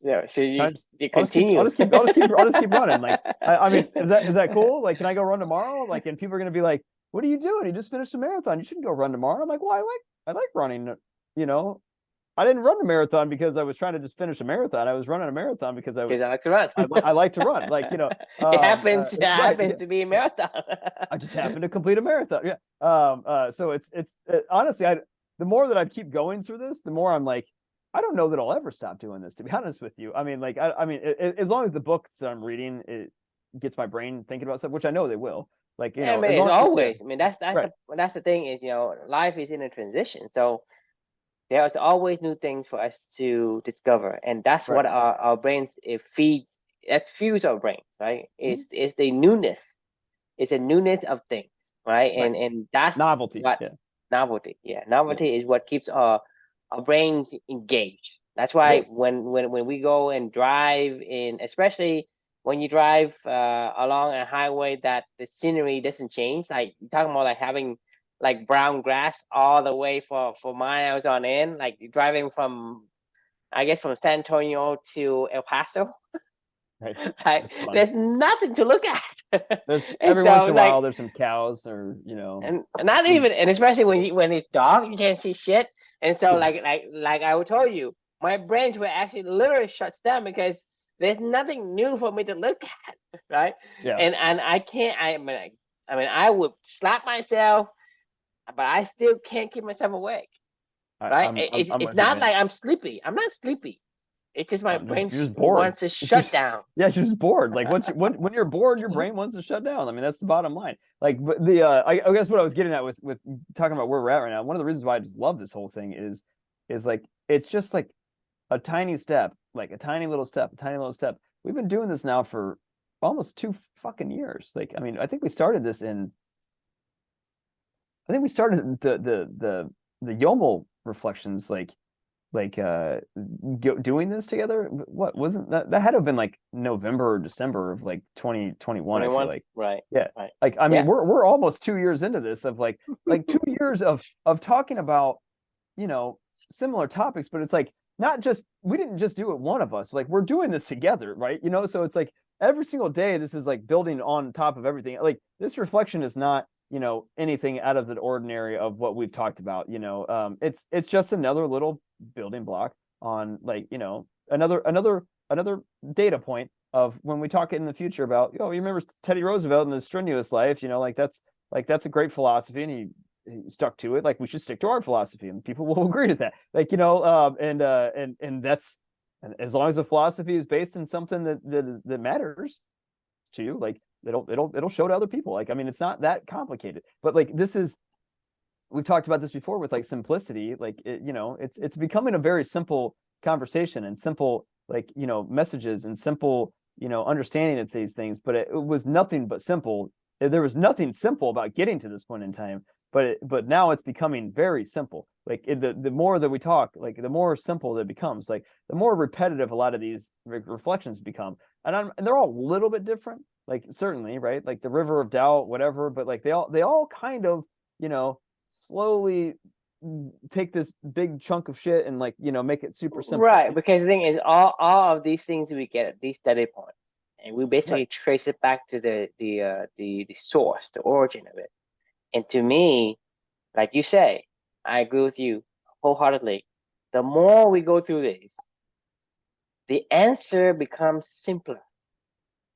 Yeah, so you I'll just continue. keep running. Like I mean, is that cool? Like, can I go run tomorrow? Like, and people are gonna be like, what are you doing? You just finished a marathon. You shouldn't go run tomorrow. I'm like, well, I like running, I didn't run a marathon because I was trying to just finish a marathon. I was running a marathon because I like to run. I like to run. Like, it happens right, to be a marathon. I just happened to complete a marathon. Yeah. So it's honestly, the more that I keep going through this, the more I'm like, I don't know that I'll ever stop doing this, to be honest with you. I mean, like, I mean, as long as the books I'm reading, it gets my brain thinking about stuff, which I know they will. Like, I mean, it's always. Yeah. I mean, that's right. that's the thing is, life is in a transition, so there's always new things for us to discover, and that's what our brains feeds. That fuels our brains, right? It's the newness. It's a newness of things, right? And that's novelty. what novelty. Yeah, novelty is what keeps our brains engaged. That's why when we go and drive in, especially when you drive along a highway that the scenery doesn't change, like you're talking about like having like brown grass all the way for miles on end, like driving from, I guess, from San Antonio to El Paso. Right. There's nothing to look at. There's every once in a while there's some cows or and not even, and especially when it's dark, you can't see shit. And so like I would tell you, my brains were actually literally shuts down because there's nothing new for me to look at, right? Yeah. And I can't. I mean, I would slap myself, but I still can't keep myself awake. Right? It's not like I'm sleepy. I'm not sleepy. It's just my brain wants to shut down. Yeah, you're just bored. Like when you're bored, your brain wants to shut down. I mean, that's the bottom line. Like, but I guess what I was getting at with talking about where we're at right now, one of the reasons why I just love this whole thing is like it's just like a tiny step, like a tiny little step. We've been doing this now for almost 2 fucking years. Like, I mean, I think we started the YOML reflections doing this together. What wasn't that had to have been like November or December of like 2021. I feel like right. Like, I mean, we're almost 2 years into this of like 2 years of talking about similar topics, but it's like not just, we didn't just do it, one of us, like we're doing this together, right? So it's like every single day this is like building on top of everything. Like this reflection is not anything out of the ordinary of what we've talked about. It's just another little building block on like another data point of when we talk in the future about you remember Teddy Roosevelt and the Strenuous life. That's a great philosophy, and he stuck to it. Like we should stick to our philosophy, and people will agree to that. And that's, as long as the philosophy is based in something that matters to you, like it'll show to other people. Like, I mean, it's not that complicated, but like we've talked about this before with like simplicity. Like it's becoming a very simple conversation and simple messages and simple understanding of these things. But it was nothing but simple there was nothing simple about getting to this point in time, but now it's becoming very simple. Like the more that we talk, like the more simple that it becomes, like the more repetitive a lot of these reflections become. And they're all a little bit different, like certainly, right? Like the river of doubt, whatever, but like they all kind of, slowly take this big chunk of shit and, like, make it super simple. Right, because the thing is, all of these things we get at these study points, and we basically trace it back to the source, the origin of it. And to me, like you say, I agree with you wholeheartedly. The more we go through this, the answer becomes simpler.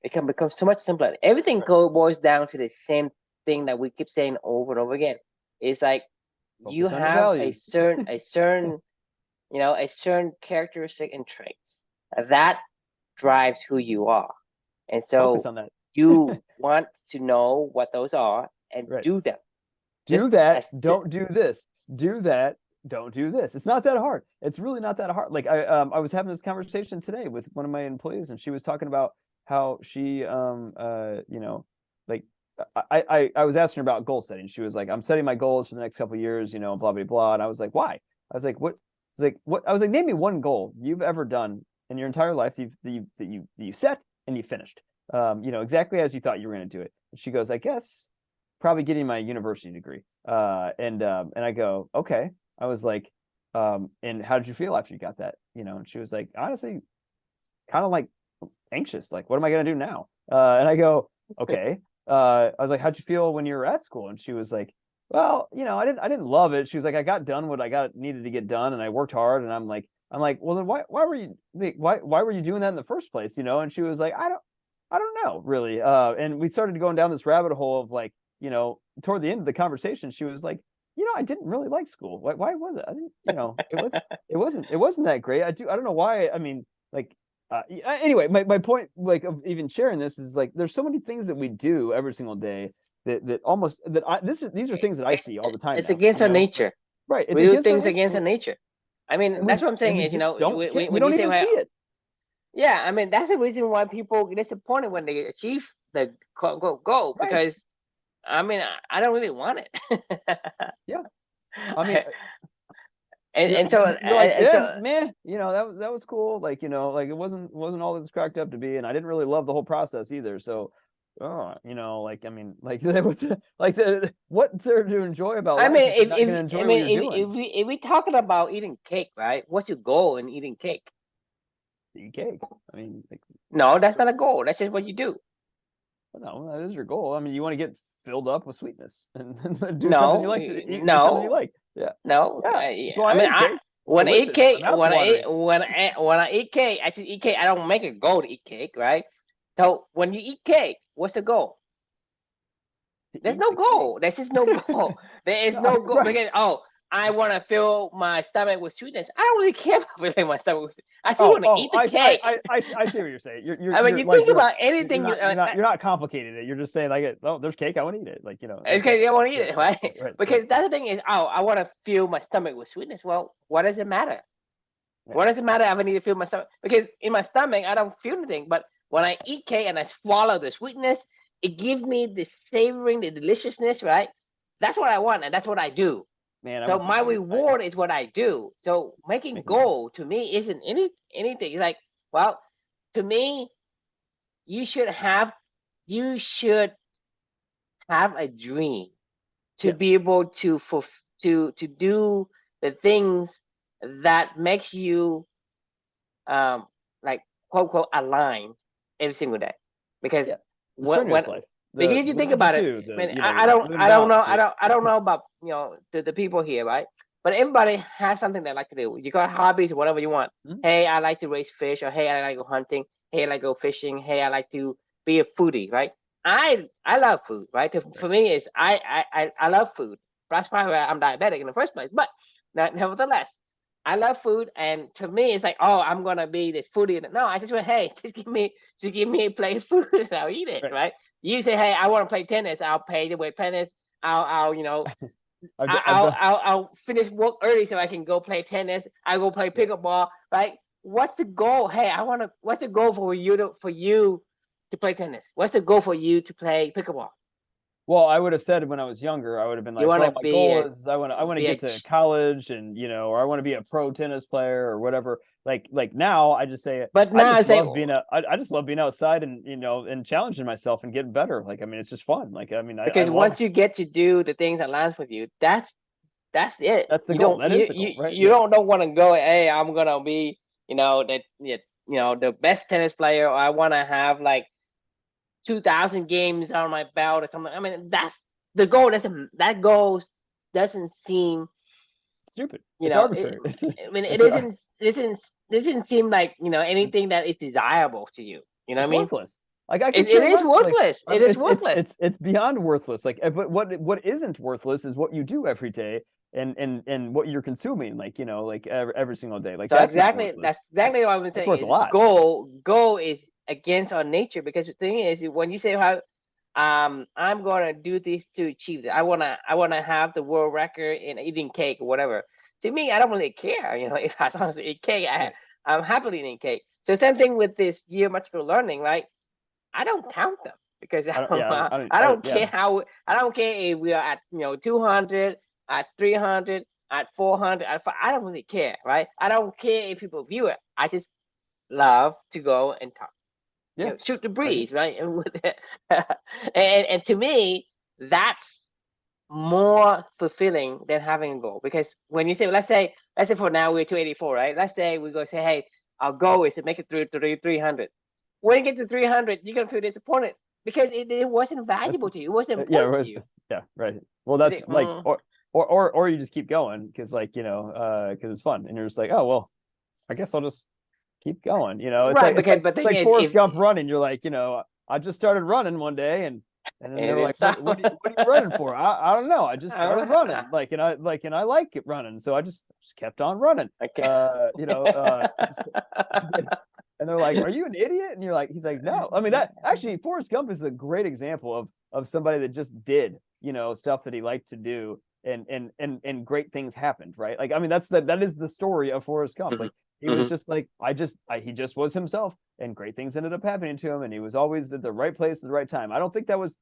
It can become so much simpler. Everything boils down to the same thing that we keep saying over and over again. It's like you have a certain a certain characteristic and traits that drives who you are, and so you want to know what those are and do them. Do that. Don't do this. Do that. Don't do this. It's not that hard. It's really not that hard. Like I was having this conversation today with one of my employees, and she was talking about how she like I was asking her about goal setting. She was like, I'm setting my goals for the next couple of years, blah blah blah. And I was like, why? I was like, what? It's like, what? I was like, name me one goal you've ever done in your entire life that you set and you finished, exactly as you thought you were going to do it. And she goes, I guess probably getting my university degree. And I go, okay. I was like, and how did you feel after you got that? And she was like, honestly, kind of like anxious. Like, what am I going to do now? And I go, okay. I was like, how'd you feel when you were at school? And she was like, well, I didn't love it. She was like, I got done what I needed to get done, and I worked hard. And I'm like, well, then why were you doing that in the first place? And she was like, I don't know, really. And we started going down this rabbit hole of, like, toward the end of the conversation, she was like, I didn't really like school. Why was it? I didn't, it wasn't that great. I don't know why. I mean, like, anyway, my point, like, of even sharing this is, like, there's so many things that we do every single day these are things that I see all the time. It's against our nature, right? We do things against our nature. I mean, that's what I'm saying is, we don't even see it. Yeah, I mean, that's the reason why people get disappointed when they achieve the goal, because I mean, I don't really want it. Yeah, I mean, and so you're like, yeah, meh, that was cool. Like, like it wasn't all it was cracked up to be, and I didn't really love the whole process either. So, like, I mean, like, that was like what's there to enjoy about life? I mean, if we talking about eating cake, right? What's your goal in eating cake? Eat cake. I mean, like, no, that's not a goal. That's just what you do. No, that is your goal. I mean, you want to get filled up with sweetness and do something you like to eat. No, something you like. Yeah. No. Yeah. I mean, when I eat cake, when I eat cake, I just eat cake. I don't make a goal to eat cake, right? So when you eat cake, what's the goal? There's no goal. There's just no goal. There is no goal because I want to fill my stomach with sweetness. I don't really care about filling my stomach with sweetness. I still want to eat the cake. I see what you're saying. I mean, you think about anything. You're not complicating it. You're just saying, like, there's cake. I want to eat it. Like, it's cake. I want to eat it, right? Because that's the thing is, I want to fill my stomach with sweetness. Well, what does it matter? Yeah. What does it matter if I need to fill my stomach? Because in my stomach, I don't feel anything. But when I eat cake and I swallow the sweetness, it gives me the savoring, the deliciousness, right? That's what I want, and that's what I do. Man, so my reward is what I do. So making goal to me isn't anything. It's like, well, to me, you should have a dream to be able to do the things that makes you like, quote unquote, aligned every single day. Because because if you think about it, I don't know about the people here, right? But everybody has something they like to do. You got hobbies or whatever you want. Mm-hmm. Hey, I like to raise fish, or hey, I like to go hunting. Hey, I like to go fishing. Hey, I like to be a foodie, right? I love food, right? For me, is I love food. That's probably why I'm diabetic in the first place. But nevertheless, I love food, and to me, it's like, I'm gonna be this foodie. No, I just went, hey, just give me a plate of food, and I'll eat it, right? You say, hey, I want to play tennis. I'll pay to play tennis. I'll finish work early so I can go play tennis. I go play pickleball, right? What's the goal? Hey, what's the goal for you to play tennis? What's the goal for you to play pickleball? Well, I would have said when I was younger, I would have been You like, want well, to my be goal a is I want to be a get to college and, or I want to be a pro tennis player or whatever. Like now I just say, but I now I just say love I just love being outside and, and challenging myself and getting better. Like, I mean, it's just fun. Like, I mean, I because love, once you get to do the things that aligns with you, that's it. that's the You goal. don't That is the goal, right? you Yeah. don't want to go, hey, I'm gonna be, the best tennis player, or I want to have like 2,000 games on my belt or something. I mean, that's the goal. That goal doesn't seem, Stupid. you It's know, arbitrary. I mean, it It's, isn't seem like, anything that is desirable to you. You know what it's I mean? worthless. Like I could It care is less. Like worthless. It is it's worthless. it's beyond worthless. Like, but what isn't worthless is what you do every day and what you're consuming. Like, like every single day. Like So that's not exactly, worthless. that's exactly what I'm That's saying. worth a Is lot. goal is against our nature, because the thing is, when you say how I'm gonna do this to achieve that, I wanna have the world record in eating cake or whatever. To me, I don't really care. If I want to eat cake, Right. I'm happily eating cake. So same thing with this year magical learning, right? I don't count them, because I don't. Yeah. I don't Yeah. care how, I don't care if we are at 200, at 300, at 400, I don't really care, right? I don't care if people view it. I just love to go and talk, Yeah. shoot the I agree. breeze, right? And to me, that's more fulfilling than having a goal, because when you say, let's say for now we're 284, right? Let's say we go say, hey, our goal is to make it through 300. When you get to 300, you're gonna feel disappointed because it wasn't That's valuable to you. It wasn't yeah. important to you. Yeah. Right. Well, that's like Mm. or you just keep going because like because it's fun and you're just like, oh well, I guess I'll just keep going. It's Right, like because but the it's thing like is, Forrest if Gump running. You're like, I just started running one day and then and they it were like, didn't sound, what are you running for? I don't know. I just I started don't know. running. And I like it running, so I just kept on running. Okay. And they're like, "Are you an idiot?" And you're like, he's like, "No." I mean, that actually Forrest Gump is a great example of somebody that just did, stuff that he liked to do and great things happened, right? Like, I mean, that is the story of Forrest Gump. Mhm, Like he was mhm. just like, he just was himself and great things ended up happening to him and he was always at the right place at the right time. I don't think that was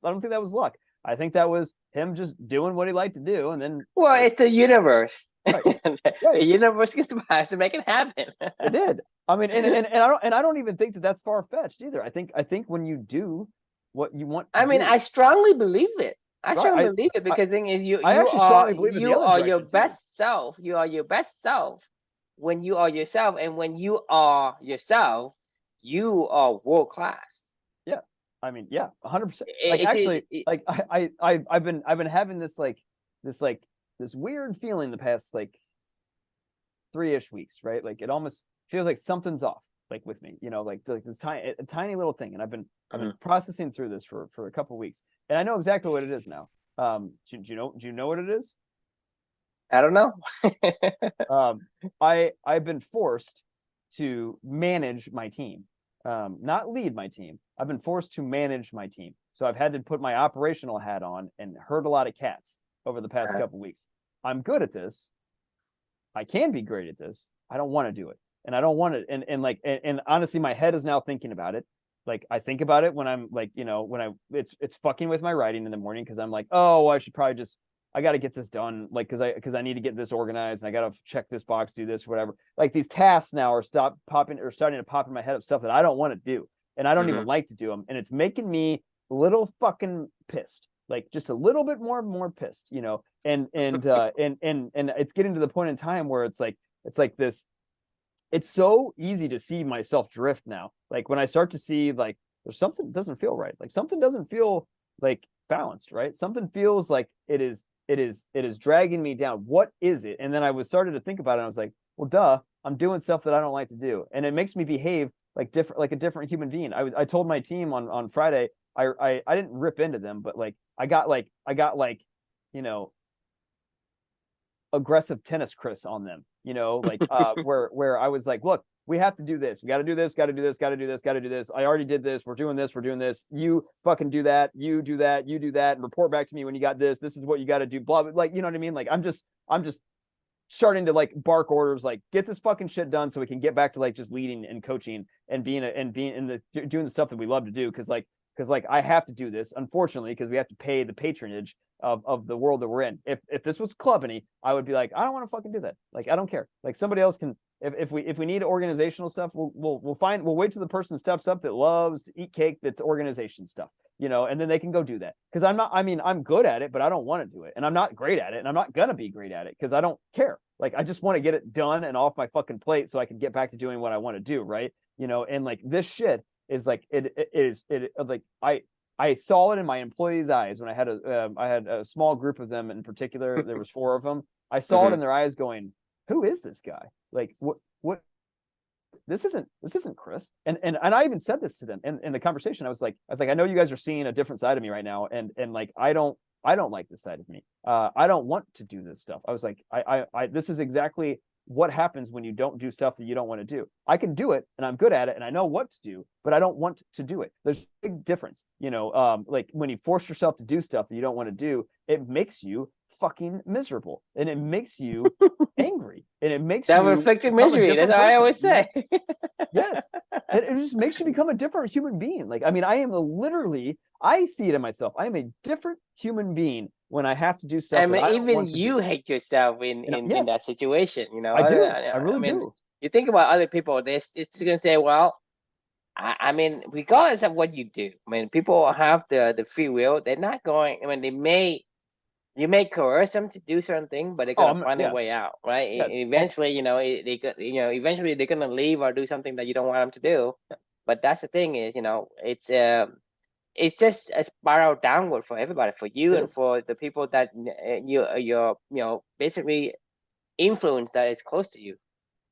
luck. I think that was him just doing what he liked to do and then Well, great. it's the universe. Right. The Right. universe conspires to make it happen. It did. I mean, and I don't even think that that's far fetched either. I think when you do what you want to I mean, do, I strongly believe it. I strongly right? believe it, I because the thing is, you I you actually are strongly believe in the you other are your direction too. best self. You are your best self when you are yourself, and when you are yourself, you are world class. Yeah, I mean, yeah, 100%. Like It, actually, it, it, like I've been having this like this weird feeling the past like 3-ish weeks, right? Like it almost feels like something's off, like with me, like this tiny little thing, and I've been Mhm. processing through this for a couple weeks, and I know exactly what it is now. Do you know what it is? I don't know. I've been forced to manage my team, not lead my team. I've been forced to manage my team, so I've had to put my operational hat on and herd a lot of cats over the past couple weeks. I'm good at this. I can be great at this. I don't want to do it, and I don't want to. And honestly, my head is now thinking about it. Like I think about it when I'm like, it's fucking with my writing in the morning because I'm like, oh, I should probably just I got to get this done, like because I need to get this organized and I got to check this box, do this, whatever. Like these tasks now are starting to pop in my head of stuff that I don't want to do, and I don't even Mhm. like to do them, and it's making me a little fucking pissed, like just a little bit more pissed, and it's getting to the point in time where it's like this. It's so easy to see myself drift now. Like when I start to see like there's something that doesn't feel right, like something doesn't feel like balanced, right? Something feels like it is dragging me down. What is it? And then I was started to think about it. And I was like, well, duh, I'm doing stuff that I don't like to do, and it makes me behave like a different human being. I told my team on Friday. I didn't rip into them, but like I got like you know aggressive tennis Chris on them, like where I was like, look, we have to do this. We got to do this, got to do this, got to do this, got to do this. I already did this. We're doing this. We're doing this. You fucking do that. You do that. You do that. And report back to me when you got this. This is what you got to do. Blah, blah. Like, you know what I mean? Like, I'm just starting to like bark orders, like get this fucking shit done so we can get back to like just leading and coaching and being in the doing the stuff that we love to do. Cause because like I have to do this, unfortunately, because we have to pay the patronage of the world that we're in. If this was Clubany, I would be like, I don't want to fucking do that. Like, I don't care. Like, somebody else can. If we need organizational stuff, we'll wait till the person steps up that loves to eat cake that's organization stuff, and then they can go do that. Because I'm good at it, but I don't want to do it, and I'm not great at it, and I'm not gonna be great at it because I don't care. Like, I just want to get it done and off my fucking plate so I can get back to doing what I want to do, right? And like this shit is like I saw it in my employees' eyes when I had a small group of them in particular. There was 4 of them. I saw it in their eyes going, who is this guy? Like, what this isn't Chris. And I even said this to them in the conversation. I was like, I know you guys are seeing a different side of me right now. And like, I don't like this side of me. I don't want to do this stuff. I was like, this is exactly what happens when you don't do stuff that you don't want to do. I can do it and I'm good at it and I know what to do, but I don't want to do it. There's a big difference, like when you force yourself to do stuff that you don't want to do, it makes you fucking miserable and it makes you angry and it makes that you reflected misery. That's what I always say. Yes. It just makes you become a different human being. Like, I mean, I see it in myself. I am a different human being when I have to do stuff. I mean, that I don't even want to you do. hate yourself in that situation, I do. I really do. You think about other people, it's gonna say, well, I mean, regardless of what you do, I mean, people have the free will. They're not going. I mean, you may coerce them to do certain things, but they're gonna find a way out, right? Yeah. Eventually, eventually they're gonna leave or do something that you don't want them to do. But that's the thing is, it's just a spiral downward for everybody, for you and for the people that you're basically influence that is close to you.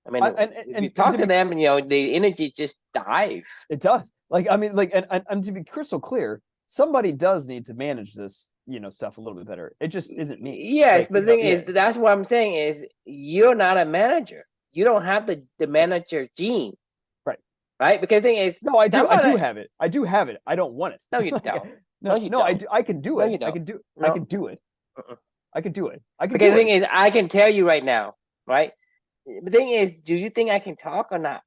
I mean, if you talk to them, the energy just dive. It does. Like, I mean, like, and to be crystal clear, somebody does need to manage this, stuff a little bit better. It just isn't me. Yes, like, but the thing is, that's what I'm saying is you're not a manager. You don't have the manager gene. Right? Because the thing is, no, I do have it. I do have it. I don't want it. No, you don't. No, I do. I can do it. I can do. No. I can do it. I can do it. Because the thing is, I can tell you right now, right? The thing is, do you think I can talk or not?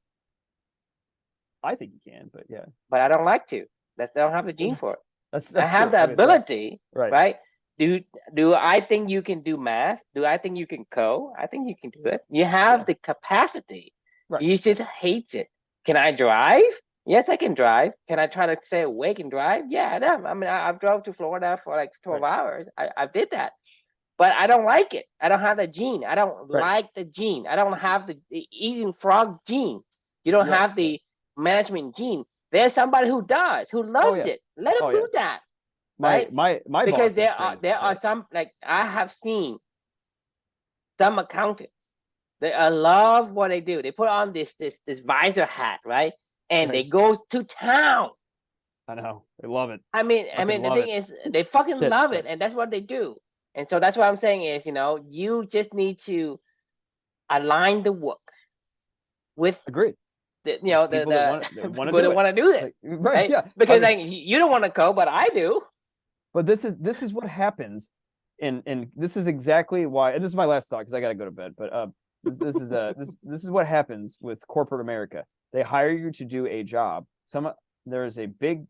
I think you can, but yeah. But I don't like to. I don't have the gene for it. That's I have the ability, right? Do I think you can do math? Do I think you can code? I think you can do it. You have the capacity. Right. You just hate it. Can I drive? Yes, I can drive. Can I try to stay awake and drive? Yeah, I mean, I've drove to Florida for like 12 hours. I did that. But I don't like it. I don't have the gene. I don't like the gene. I don't have the eating frog gene. You don't have the management gene. There's somebody who does, who loves it. Let them do that. Right? My because there are some, like, I have seen some accountants. They love what they do. They put on this visor hat, right? And they go to town. I know. They love it. I mean, the thing is, they fucking love it, and that's what they do. And so that's what I'm saying is, you just need to align the work with agreed. The people that want to do this, right? Yeah, because like you don't want to code, but I do. But this is what happens, and this is exactly why. And this is my last thought because I gotta go to bed. But this is what happens with corporate America. They hire you to do a job. There is a big.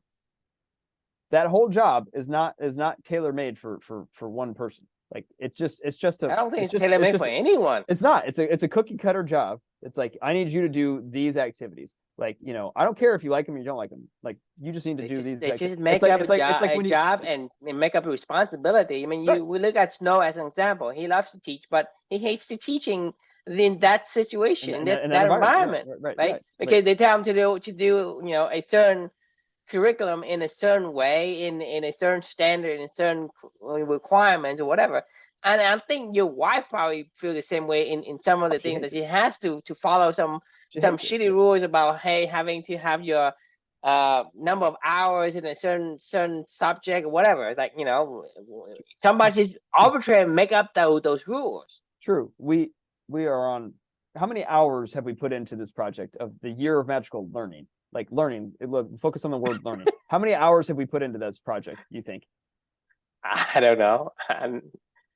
That whole job is not tailor made for one person. Like it's just I don't think it's tailor made for anyone. It's not. It's a cookie cutter job. It's like, I need you to do these activities. Like, I don't care if you like them or you don't like them. Like, you just need to do these. They just make up a job and make up a responsibility. I mean, we look at Snow as an example. He loves to teach, but he hates the teaching in that situation, in that environment, right? Because they tell him to do a certain curriculum in a certain way, in a certain standard, in certain requirements or whatever. And I think your wife probably feel the same way in some of the things that she has to follow some shitty rules about, hey, having to have your number of hours in a certain subject or whatever. It's like, somebody just arbitrarily make up those rules. True. We are on, how many hours have we put into this project of the year of magical learning? Like learning, focus on the word learning. How many hours have we put into this project, you think? I don't know.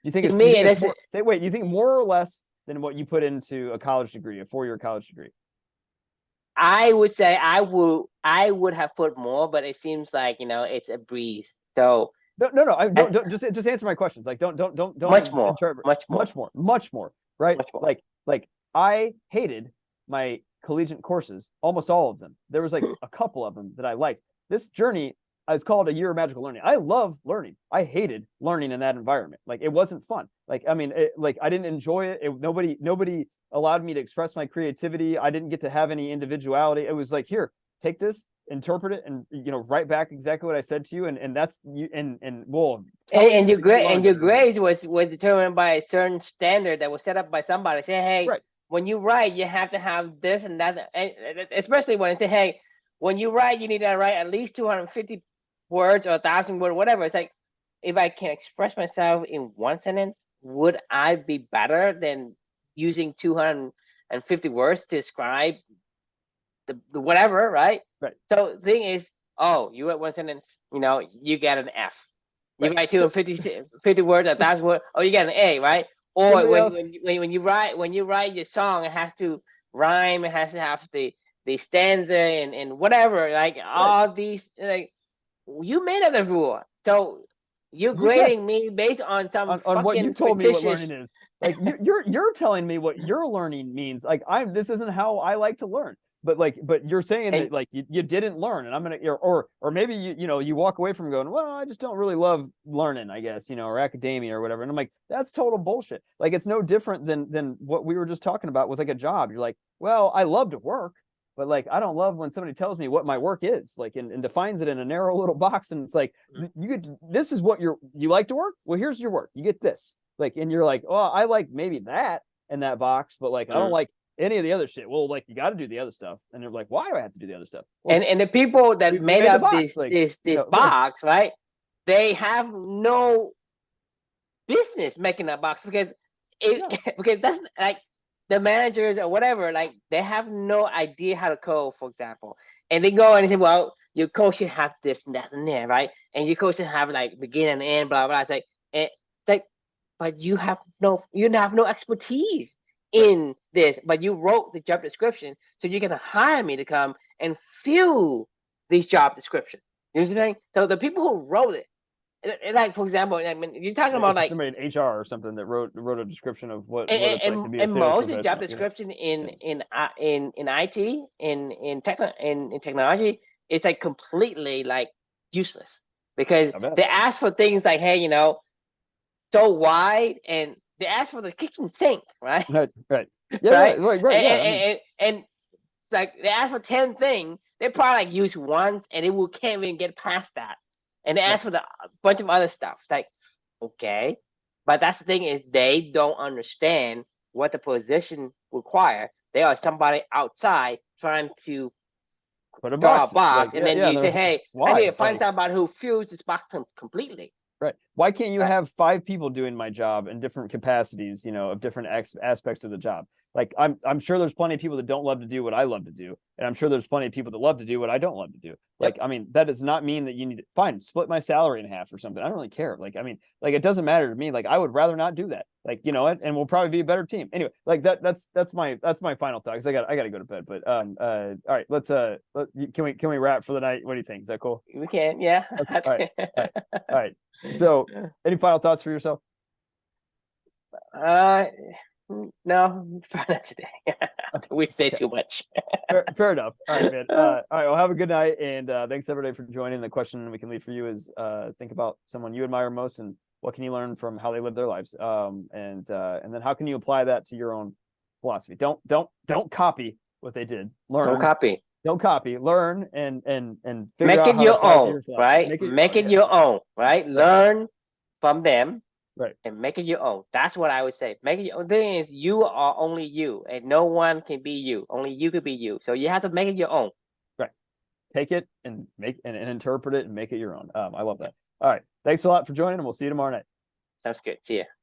You think it's me? Wait, you think more or less than what you put into a college degree, a 4-year college degree? I would say I would have put more, but it seems like, it's a breeze. So No. I don't just answer my questions. Like, don't much more, interpret much more, much more. Right? much more. Like I hated my collegiate courses, almost all of them. There was like a couple of them that I liked. This journey, it's called a year of magical learning. I love learning. I hated learning in that environment. Like, it wasn't fun. Like, I mean, I didn't enjoy it. Nobody allowed me to express my creativity. I didn't get to have any individuality. It was like, here, take this, interpret it, and write back exactly what I said to you, and that's you, and we'll and your grades was determined by a certain standard that was set up by somebody. Say, hey, right. When you write, you have to have this and that, and especially when I say, hey, when you write, you need to write at least 250 words or 1,000 words, whatever. It's like, if I can express myself in one sentence, would I be better than using 250 words to describe the whatever, right? Right. So the thing is, you write one sentence, you get an F. You write 250 words, 1,000 words, you get an A, right? Or when you write your song, it has to rhyme, it has to have the stanza and whatever, like all these, like, you made up the rule. So you're grading me based on some on what you told me what learning is. Like, you're telling me what your learning means. Like, this isn't how I like to learn. But you're saying that, like, you didn't learn, and I'm gonna, or maybe you walk away from going, well, I just don't really love learning, I guess, or academia or whatever. And I'm like, that's total bullshit. Like, it's no different than what we were just talking about with like a job. You're like, well, I love to work, but like, I don't love when somebody tells me what my work is, like, and defines it in a narrow little box. And it's like, this is what you like to work. Well, here's your work. You get this. Like, and you're like, oh, I like maybe that in that box, but like, I don't like any of the other shit. Well, like, you got to do the other stuff. And they're like, why do I have to do the other stuff? Well, and the people that made up box, this box, right? They have no business making that box, because because that's like, the managers or whatever, like, they have no idea how to code, for example. And they go and say, well, your code should have this and that and there, right? And your code should have like begin and end, blah blah. It's like, but you have no expertise in this, but you wrote the job description, so you're gonna hire me to come and fill these job descriptions. You know what I'm saying? So the people who wrote it, like, for example, I mean, you're talking about like somebody in HR or something that wrote a description of what it's like to be a and most of the job description in IT, in technology, it's like completely like useless, because they ask for things like, hey, so wide, and they ask for the kitchen sink, right? Right. Yeah, right. And it's like, they ask for 10 things, they probably like use one, and can't even get past that. And they ask for a bunch of other stuff. It's like, okay, but that's the thing, is they don't understand what the position require. They are somebody outside trying to put a box, like, and then you say, hey, I need to find somebody who fills this box completely. Right. Why can't you have 5 people doing my job in different capacities, of different aspects of the job? Like, I'm sure there's plenty of people that don't love to do what I love to do. And I'm sure there's plenty of people that love to do what I don't love to do. Like, I mean, that does not mean that you need to split my salary in half or something. I don't really care. Like, I mean, like, it doesn't matter to me. Like, I would rather not do that. Like, and we'll probably be a better team. Anyway, like, that's my final thought, because I got to go to bed. But all right, can we wrap for the night? What do you think? Is that cool? We can, yeah. Okay. All right. So, any final thoughts for yourself? No, not today. We say too much. Fair enough. All right, man. All right, well, have a good night, and thanks everybody for joining. The question we can leave for you is, think about someone you admire most, and what can you learn from how they live their lives, and then how can you apply that to your own philosophy? Don't copy what they did. Learn. Don't copy. Learn and figure out how to apply to your philosophy. Right? Make it your own, right? Learn from them. Right. And make it your own. That's what I would say. Make it your own. The thing is, you are only you, and no one can be you. Only you could be you. So you have to make it your own. Right. Take it and make and interpret it and make it your own. I love that. All right. Thanks a lot for joining, and we'll see you tomorrow night. Sounds good. See ya.